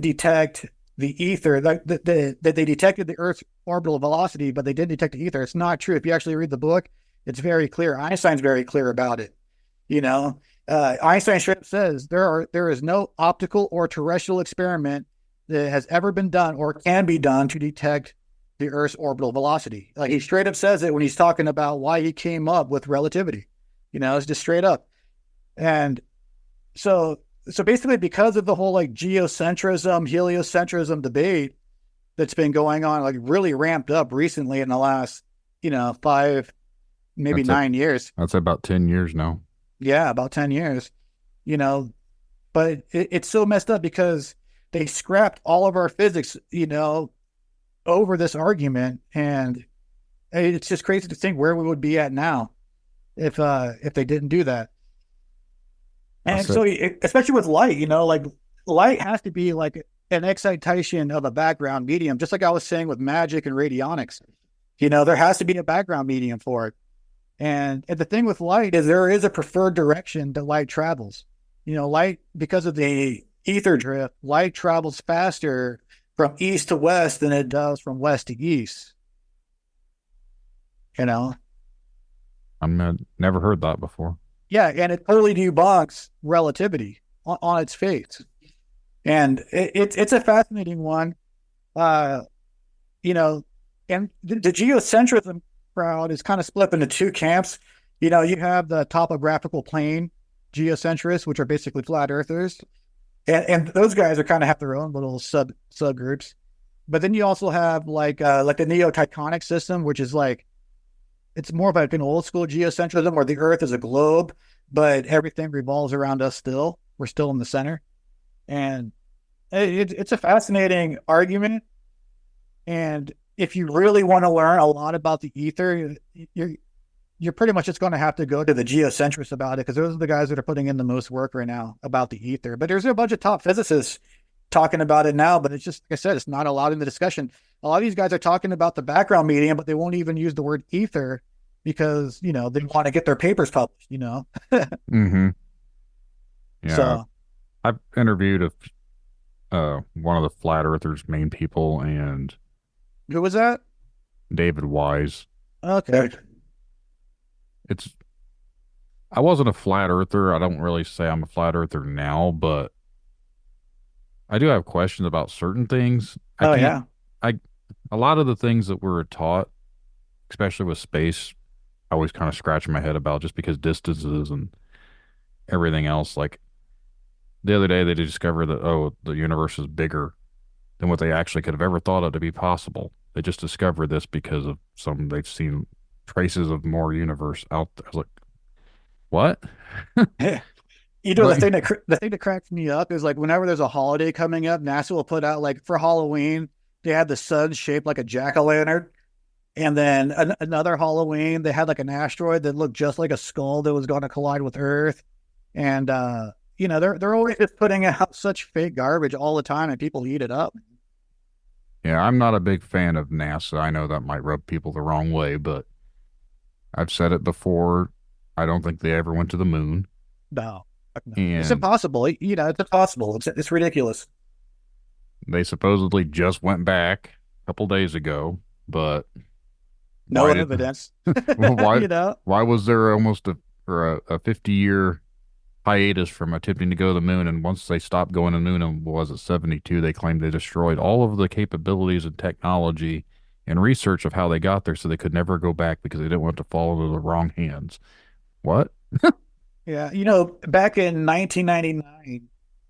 detect the ether, that they detected the Earth's orbital velocity, but they didn't detect the ether. It's not true. If you actually read the book, it's very clear. Einstein's very clear about it. You know, Einstein straight up says there is no optical or terrestrial experiment that has ever been done or can be done to detect the Earth's orbital velocity. Like, he straight up says it when he's talking about why he came up with relativity. You know, it's just straight up. And so basically, because of the whole like geocentrism, heliocentrism debate that's been going on, like really ramped up recently in the last, 5, maybe 9 years. That's about 10 years now. Yeah, about 10 years, but it's so messed up because they scrapped all of our physics, over this argument. And it's just crazy to think where we would be at now if they didn't do that. And so, especially with light, like light has to be like an excitation of a background medium, just like I was saying with Magick and Radionics. There has to be a background medium for it. And the thing with light is there is a preferred direction that light travels. Light, because of the ether drift, light travels faster from east to west than it does from west to east. I've never heard that before. Yeah, and it totally debunks relativity on its face. And it's a fascinating one. And the geocentrism crowd is kind of split into two camps. You have the topographical plane geocentrists, which are basically flat earthers. And those guys are kind of have their own little subgroups. But then you also have like the neo-Tychonic system, which is like, it's more of like an old school geocentrism where the Earth is a globe, but everything revolves around us still. We're still in the center. And it's a fascinating argument. And if you really want to learn a lot about the ether, you're pretty much just going to have to go to the geocentrists about it, because those are the guys that are putting in the most work right now about the ether. But there's a bunch of top physicists talking about it now, but it's just, like I said, it's not a lot in the discussion. A lot of these guys are talking about the background medium, but they won't even use the word ether because, they want to get their papers published, Mm-hmm. Yeah. So I've interviewed one of the flat earthers main people, and who was that? David Wise. Okay. I wasn't a flat earther. I don't really say I'm a flat earther now, but I do have questions about certain things. A lot of the things that we're taught, especially with space, I always kind of scratch my head about, just because distances and everything else. Like the other day, they discovered that, the universe is bigger than what they actually could have ever thought of to be possible. They just discovered this because of they've seen traces of more universe out there. I was like, what? The thing that cracks me up is like whenever there's a holiday coming up, NASA will put out, like for Halloween, they had the sun shaped like a jack-o'-lantern. And then another Halloween, they had like an asteroid that looked just like a skull that was going to collide with Earth. And, they're always just putting out such fake garbage all the time, and people eat it up. Yeah, I'm not a big fan of NASA. I know that might rub people the wrong way, but I've said it before. I don't think they ever went to the moon. No. It's impossible. It's impossible. It's ridiculous. They supposedly just went back a couple days ago, but no evidence. Why was there almost a 50-year hiatus from attempting to go to the moon? And once they stopped going to the moon, and was it 72, they claimed they destroyed all of the capabilities and technology and research of how they got there, so they could never go back because they didn't want to fall into the wrong hands. What? Yeah, back in 1999,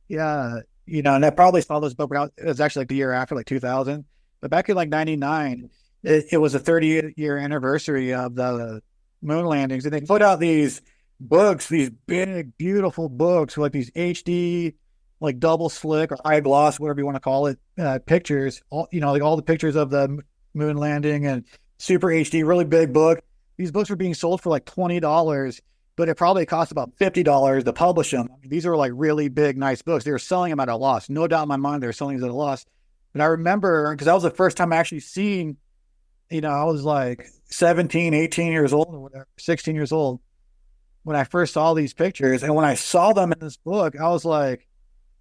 and I probably saw this book out. It was actually like the year after, like 2000. But back in like 99, it was a 30-year anniversary of the moon landings, and they put out these books, these big, beautiful books, like these HD, like double slick or high gloss, whatever you want to call it, pictures. Like all the pictures of the moon landing, and super HD, really big book. These books were being sold for like $20, but it probably cost about $50 to publish them. These are like really big, nice books. They were selling them at a loss. No doubt in my mind, they were selling these at a loss. But I remember, because that was the first time I actually seen, I was like 17, 18 years old or whatever, 16 years old when I first saw these pictures. And when I saw them in this book, I was like,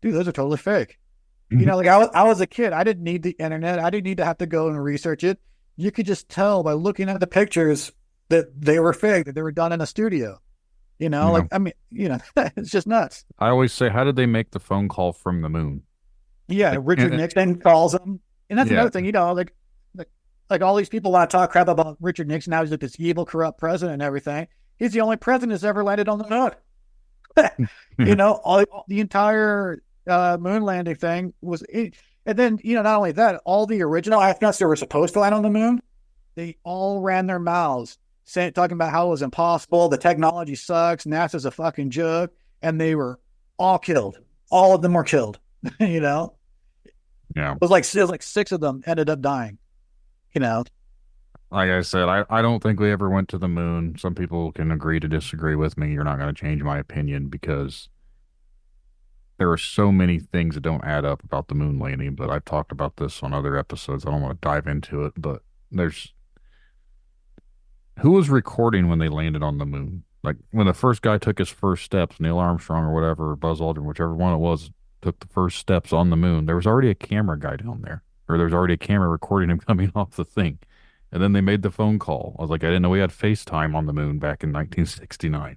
dude, those are totally fake. Mhm. Like I was a kid. I didn't need the internet. I didn't need to have to go and research it. You could just tell by looking at the pictures that they were fake, that they were done in a studio. Yeah. It's just nuts. I always say, how did they make the phone call from the moon? Yeah, Like, Richard and- Nixon calls him. And that's Yeah. another thing, like all these people want to talk crap about Richard Nixon. Now he's like this evil, corrupt president and everything. He's the only president that's ever landed on the moon. The entire moon landing thing was it. And then, not only that, all the original astronauts that were supposed to land on the moon, they all ran their mouths talking about how it was impossible. The technology sucks. NASA's a fucking joke. And they were all killed. All of them were killed. Yeah. It was like 6 of them ended up dying. Like I said, I don't think we ever went to the moon. Some people can agree to disagree with me. You're not going to change my opinion because there are so many things that don't add up about the moon landing, but I've talked about this on other episodes. I don't want to dive into it, but who was recording when they landed on the moon? Like when the first guy took his first steps, Neil Armstrong or whatever, or Buzz Aldrin, whichever one it was, took the first steps on the moon. There was already a camera guy down there, or there was already a camera recording him coming off the thing. And then they made the phone call. I was like, I didn't know we had FaceTime on the moon back in 1969.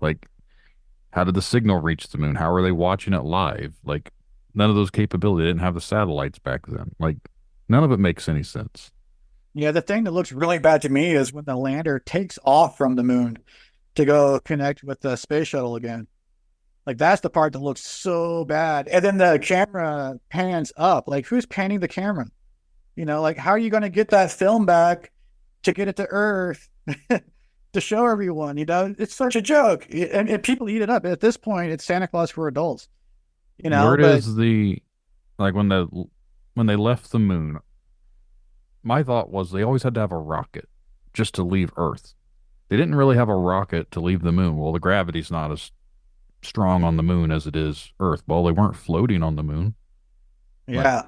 Like, how did the signal reach the moon? How are they watching it live? Like, none of those capabilities. They didn't have the satellites back then. Like, none of it makes any sense. Yeah, the thing that looks really bad to me is when the lander takes off from the moon to go connect with the space shuttle again. Like, that's the part that looks so bad. And then the camera pans up. Like, who's panning the camera? Like, how are you going to get that film back to get it to Earth to show everyone? It's such a joke. And people eat it up. At this point, it's Santa Claus for adults. Where does like when they left the moon, my thought was they always had to have a rocket just to leave Earth. They didn't really have a rocket to leave the moon. Well, the gravity's not as strong on the moon as it is Earth. Well, they weren't floating on the moon. Yeah.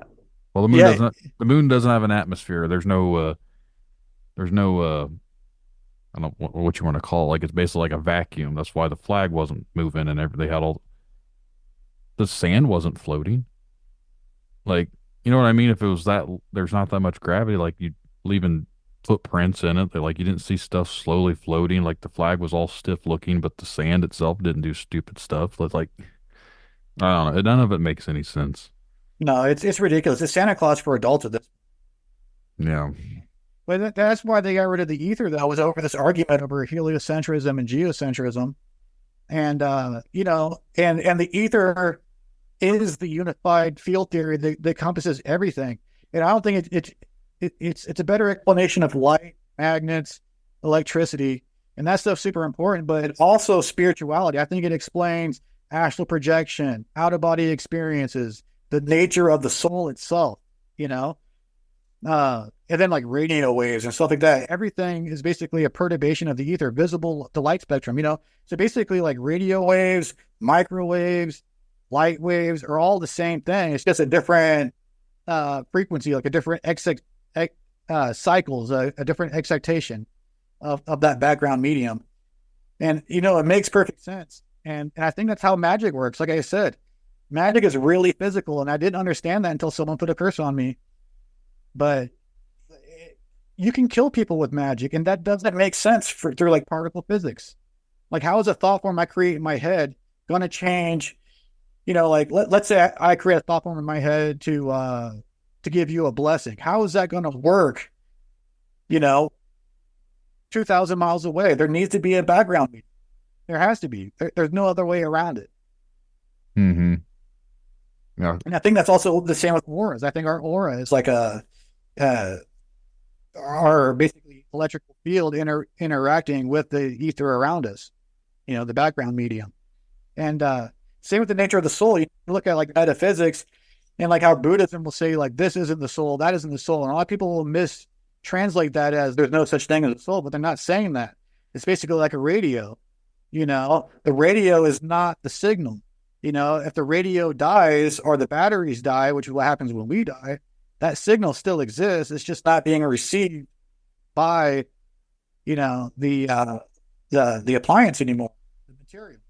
Well, the moon doesn't have an atmosphere. There's no I don't know what you want to call it. Like, it's basically like a vacuum. That's why the flag wasn't moving and they had the sand wasn't floating. Like, you know what I mean? If it was there's not that much gravity, like you leaving footprints in it. Like, you didn't see stuff slowly floating. Like, the flag was all stiff looking, but the sand itself didn't do stupid stuff. Like, I don't know. None of it makes any sense. No, it's ridiculous. It's Santa Claus for adults at this. Yeah. But that's why they got rid of the ether, though, was over this argument over heliocentrism and geocentrism. And, and the ether is the unified field theory that encompasses everything. And I don't think it's a better explanation of light, magnets, electricity, and that stuff's super important, but also spirituality. I think it explains astral projection, out-of-body experiences, the nature of the soul itself, and then like radio waves and stuff like that. Everything is basically a perturbation of the ether, visible the light spectrum, So basically like radio waves, microwaves, light waves are all the same thing. It's just a different frequency, like a different cycles, a different excitation of that background medium. And, it makes perfect sense. And I think that's how magic works. Like I said, magic is really physical, and I didn't understand that until someone put a curse on me. But you can kill people with magic, and that doesn't make sense through like particle physics. Like, how is a thought form I create in my head going to change? Like let's say I create a thought form in my head to give you a blessing. How is that going to work? 2,000 miles away. There needs to be a background medium. There has to be. There's no other way around it. Mm-hmm. Yeah. And I think that's also the same with auras. I think our aura is like our basically electrical field interacting with the ether around us, the background medium. And same with the nature of the soul. You look at like metaphysics and like how Buddhism will say like this isn't the soul, that isn't the soul. And a lot of people will mistranslate that as there's no such thing as a soul, but they're not saying that. It's basically like a radio. The radio is not the signal. If the radio dies or the batteries die, which is what happens when we die, that signal still exists. It's just not being received by, the appliance anymore, the material.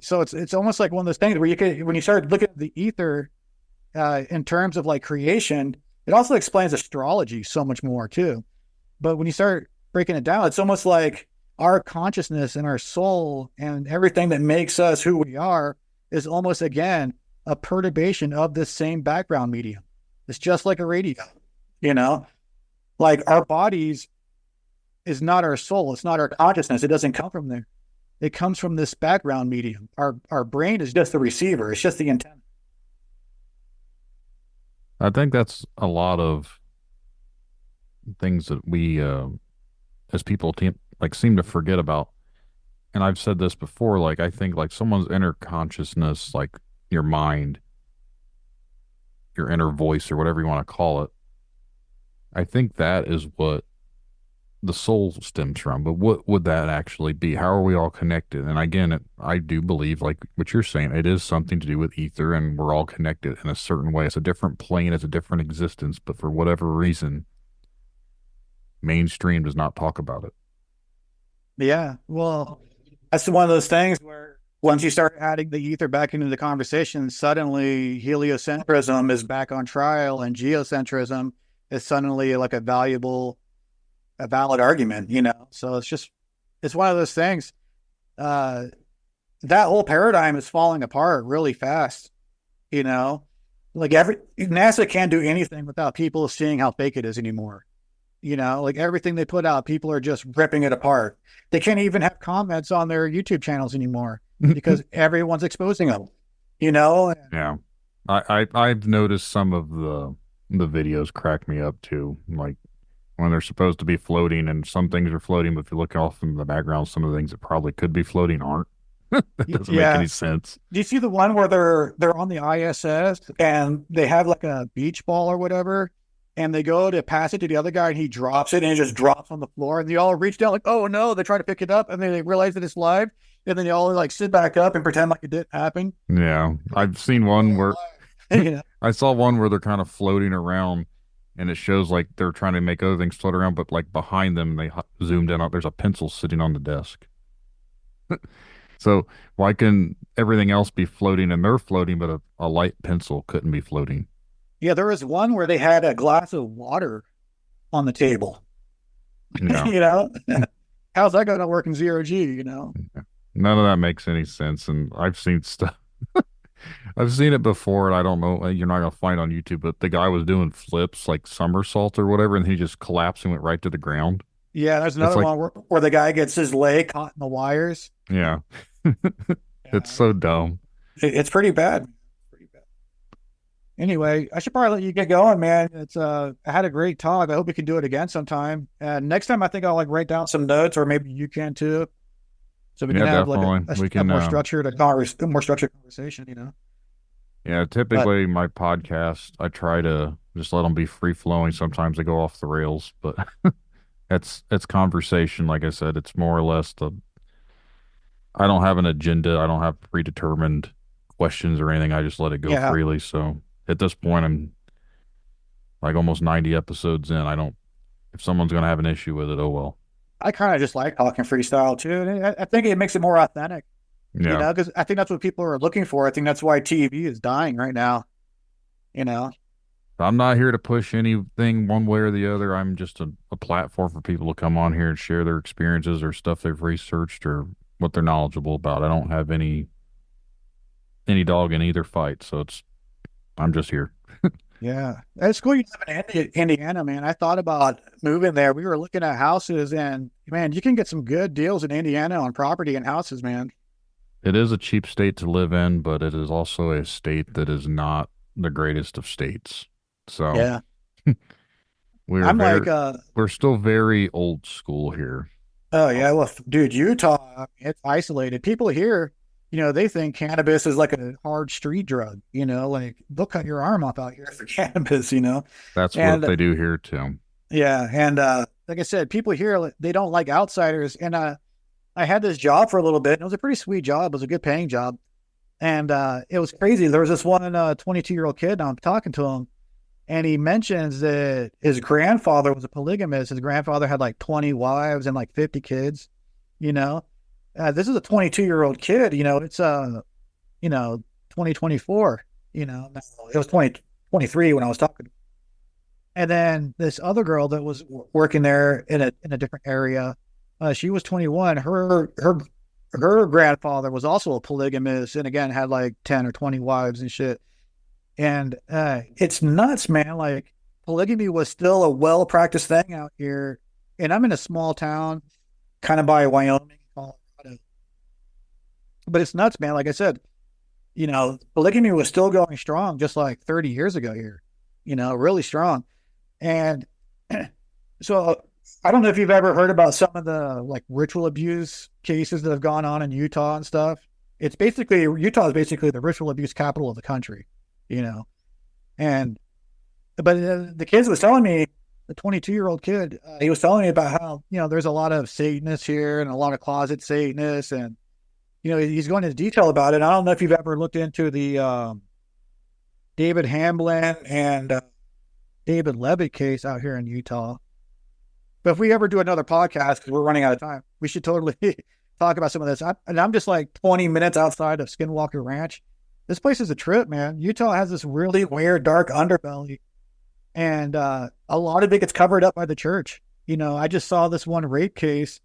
So it's almost like one of those things where when you start looking at the ether in terms of like creation, it also explains astrology so much more too. But when you start breaking it down, it's almost like our consciousness and our soul and everything that makes us who we are is almost, again, a perturbation of this same background medium. It's just like a radio, like our bodies is not our soul. It's not our consciousness. It doesn't come from there. It comes from this background medium. Our brain is just the receiver. It's just the antenna. I think that's a lot of things that we, as people, seem to forget about. And I've said this before, like, I think like someone's inner consciousness, like your mind, your inner voice, or whatever you want to call it. I think that is what the soul stems from. But what would that actually be? How are we all connected? And again, I do believe, like what you're saying, it is something to do with ether, and we're all connected in a certain way. It's a different plane, it's a different existence, but for whatever reason, mainstream does not talk about it. Yeah, well, that's one of those things where once you start adding the ether back into the conversation, suddenly heliocentrism is back on trial, and geocentrism is suddenly like a valid argument, So it's one of those things. That whole paradigm is falling apart really fast, Like NASA can't do anything without people seeing how fake it is anymore. Like everything they put out, people are just ripping it apart. They can't even have comments on their YouTube channels anymore because everyone's exposing them, Yeah. I've noticed some of the videos crack me up too. Like when they're supposed to be floating and some things are floating, but if you look off in the background, some of the things that probably could be floating aren't. That doesn't make any sense. Do you see the one where they're on the ISS and they have like a beach ball or whatever, and they go to pass it to the other guy and he drops it and it just drops on the floor, and they all reach down like, oh no, they try to pick it up and then they realize that it's live, and then they all like sit back up and pretend like it didn't happen. Yeah. I've seen one where I saw one where they're kind of floating around, and it shows like they're trying to make other things float around, but like behind them, they zoomed in on, there's a pencil sitting on the desk. So why can everything else be floating and they're floating, but a light pencil couldn't be floating? Yeah, there was one where they had a glass of water on the table. Yeah. How's that going to work in zero G, None of that makes any sense. And I've seen stuff. I've seen it before, and I don't know, you're not going to find on YouTube, but the guy was doing flips, like somersault or whatever, and he just collapsed and went right to the ground. Yeah, there's another one where the guy gets his leg caught in the wires. Yeah. It's so dumb. It's pretty bad. Anyway, I should probably let you get going, man. I had a great talk. I hope we can do it again sometime. And next time, I think I'll like write down some notes, or maybe you can too, so we can have like a more structured conversation. Yeah, typically my podcast, I try to just let them be free flowing. Sometimes they go off the rails, but it's conversation. Like I said, it's more or less I don't have an agenda. I don't have predetermined questions or anything. I just let it go freely. So at this point, I'm like almost 90 episodes in. If someone's going to have an issue with it, oh well. I kind of just like talking freestyle too. And I think it makes it more authentic, because I think that's what people are looking for. I think that's why TV is dying right now, I'm not here to push anything one way or the other. I'm just a platform for people to come on here and share their experiences or stuff they've researched or what they're knowledgeable about. I don't have any dog in either fight, so I'm just here. Yeah, it's cool you live in Indiana, man. I thought about moving there. We were looking at houses, and man, you can get some good deals in Indiana on property and houses, man. It is a cheap state to live in, but it is also a state that is not the greatest of states. So yeah, we're still very old school here. Oh yeah, well, dude, Utah, it's isolated. People here, they think cannabis is like a hard street drug. Like they'll cut your arm off out here for cannabis. That's what they do here too. Yeah, and like I said, people here, they don't like outsiders, and I had this job for a little bit. And it was a pretty sweet job. It was a good paying job. And it was crazy. There was this one 22-year-old kid, and I'm talking to him, and he mentions that his grandfather was a polygamist. His grandfather had like 20 wives and like 50 kids, you know. This is a 22-year-old kid, it's 2024, it was 2023 when I was talking. And then this other girl that was working there in a different area, she was 21. Her grandfather was also a polygamist, and again had like 10 or 20 wives and shit. And it's nuts, man. Like, polygamy was still a well-practiced thing out here. And I'm in a small town, kind of by Wyoming, Colorado. But it's nuts, man. Like I said, polygamy was still going strong just like 30 years ago here, really strong. And so I don't know if you've ever heard about some of the like ritual abuse cases that have gone on in Utah and stuff. Utah is basically the ritual abuse capital of the country, but the kids was telling me, the 22-year-old kid, he was telling me about how, there's a lot of Satanists here and a lot of closet Satanists. And, he's going into detail about it. I don't know if you've ever looked into the David Hamblin and David Levitt case out here in Utah. But if we ever do another podcast, because we're running out of time, we should totally talk about some of this. I'm just like 20 minutes outside of Skinwalker Ranch. This place is a trip, man. Utah has this really weird, dark underbelly. And a lot of it gets covered up by the church. I just saw this one rape case.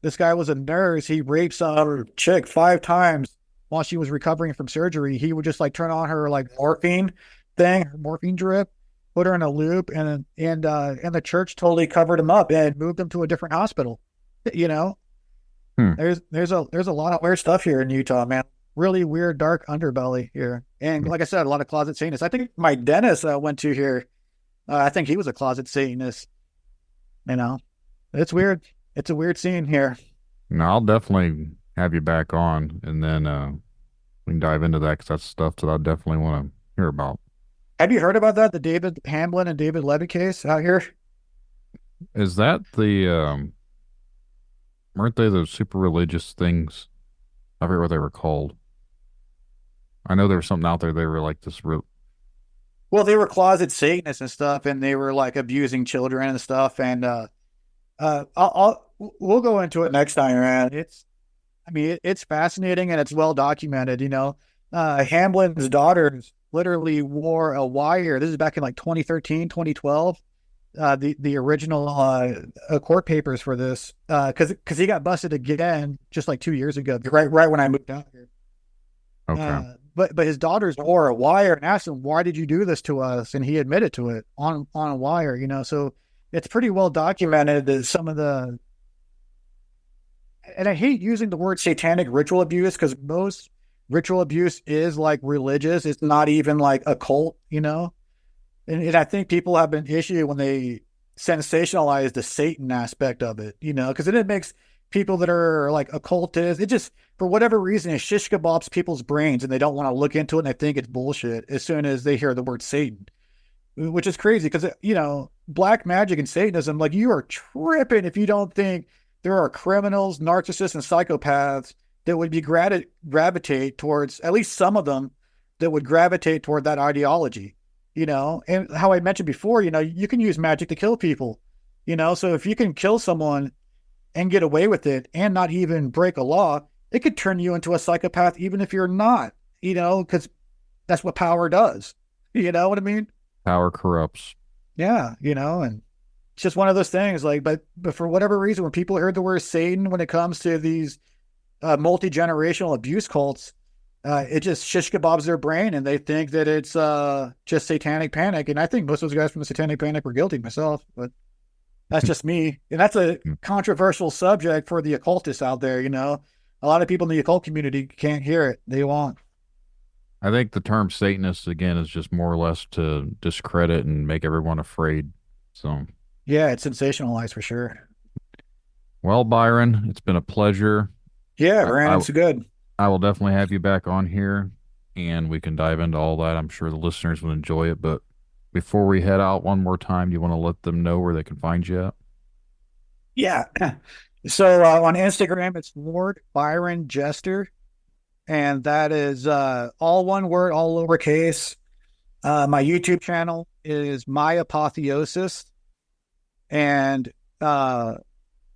This guy was a nurse. He raped some chick 5 times while she was recovering from surgery. He would just like turn on her like morphine drip, put her in a loop, and the church totally covered him up and moved him to a different hospital. There's a lot of weird stuff here in Utah, man. Really weird, dark underbelly here. And like I said, a lot of closet Satanists. I think my dentist went to here, I think he was a closet Satanist. It's weird. It's a weird scene here. No, I'll definitely have you back on, and then we can dive into that, because that's stuff that I definitely want to hear about. Have you heard about that? The David Hamblin and David Levy case out here? Is that the, weren't they those super religious things? I forget what they were called. I know there was something out there. They were like this real. Well, they were closet Satanists and stuff, and they were like abusing children and stuff. And we'll go into it next time, man. It's fascinating and it's well documented. Hamblin's daughters literally wore a wire. This is back in like 2013, 2012. The original court papers for this, because he got busted again just like 2 years ago, right when I moved out here. Okay. But his daughters wore a wire and asked him, "Why did you do this to us?" And he admitted to it on a wire. So it's pretty well documented that some of the, and I hate using the word satanic ritual abuse, because most ritual abuse is like religious. It's not even like occult, And I think people have an issue when they sensationalize the Satan aspect of it, because then it makes people that are like occultists, it just, for whatever reason, it shish kebabs people's brains, and they don't want to look into it, and they think it's bullshit as soon as they hear the word Satan, which is crazy, because, black magic and Satanism, like, you are tripping if you don't think there are criminals, narcissists, and psychopaths that would be gravitate towards, at least some of them, that would gravitate toward that ideology. And how I mentioned before, you can use magic to kill people, so if you can kill someone and get away with it and not even break a law, it could turn you into a psychopath, even if you're not, because that's what power does. You know what I mean? Power corrupts. Yeah. And it's just one of those things, like, but for whatever reason, when people heard the word Satan, when it comes to these multi-generational abuse cults, it just shish kebabs their brain, and they think that it's just satanic panic. And I think most of those guys from the satanic panic were guilty myself, but that's just me. And that's a controversial subject for the occultists out there. A lot of people in the occult community can't hear it. They won't. I think the term Satanist, again, is just more or less to discredit and make everyone afraid. So yeah, it's sensationalized for sure. Well, Byron, it's been a pleasure. Yeah, Brandon, it's good. I will definitely have you back on here, and we can dive into all that. I'm sure the listeners will enjoy it. But before we head out one more time, do you want to let them know where they can find you at? Yeah. So on Instagram, it's Lord Byron Jester, and that is all one word, all lowercase. My YouTube channel is My Apotheosis, and but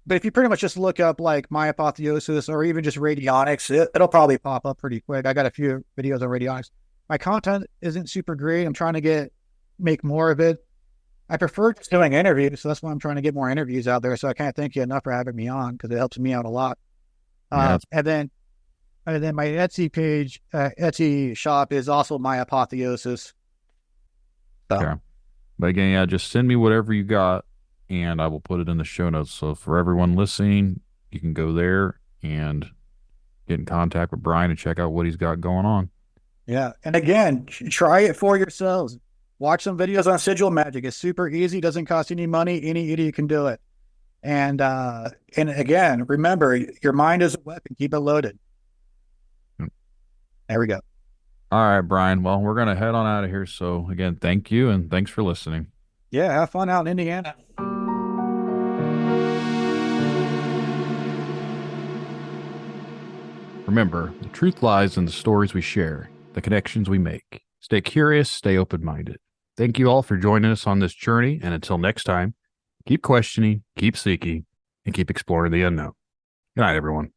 if you pretty much just look up like My Apotheosis or even just Radionics, it'll probably pop up pretty quick. I got a few videos on Radionics. My content isn't super great. I'm trying to make more of it. I prefer just doing interviews, so that's why I'm trying to get more interviews out there. So I can't thank you enough for having me on because it helps me out a lot. Yeah, And then my Etsy page, Etsy shop is also My Apotheosis. So. okay. But again, yeah, just send me whatever you got and I will put it in the show notes. So for everyone listening, you can go there and get in contact with Brian and check out what he's got going on. Yeah. And again, try it for yourselves. Watch some videos on sigil magic. It's super easy. Doesn't cost any money. Any idiot can do it. And again, remember, your mind is a weapon. Keep it loaded. There we go. All right, Brian. Well, we're going to head on out of here. So again, thank you and thanks for listening. Yeah. Have fun out in Indiana. Remember, the truth lies in the stories we share, the connections we make. Stay curious, stay open-minded. Thank you all for joining us on this journey, and until next time, keep questioning, keep seeking, and keep exploring the unknown. Good night, everyone.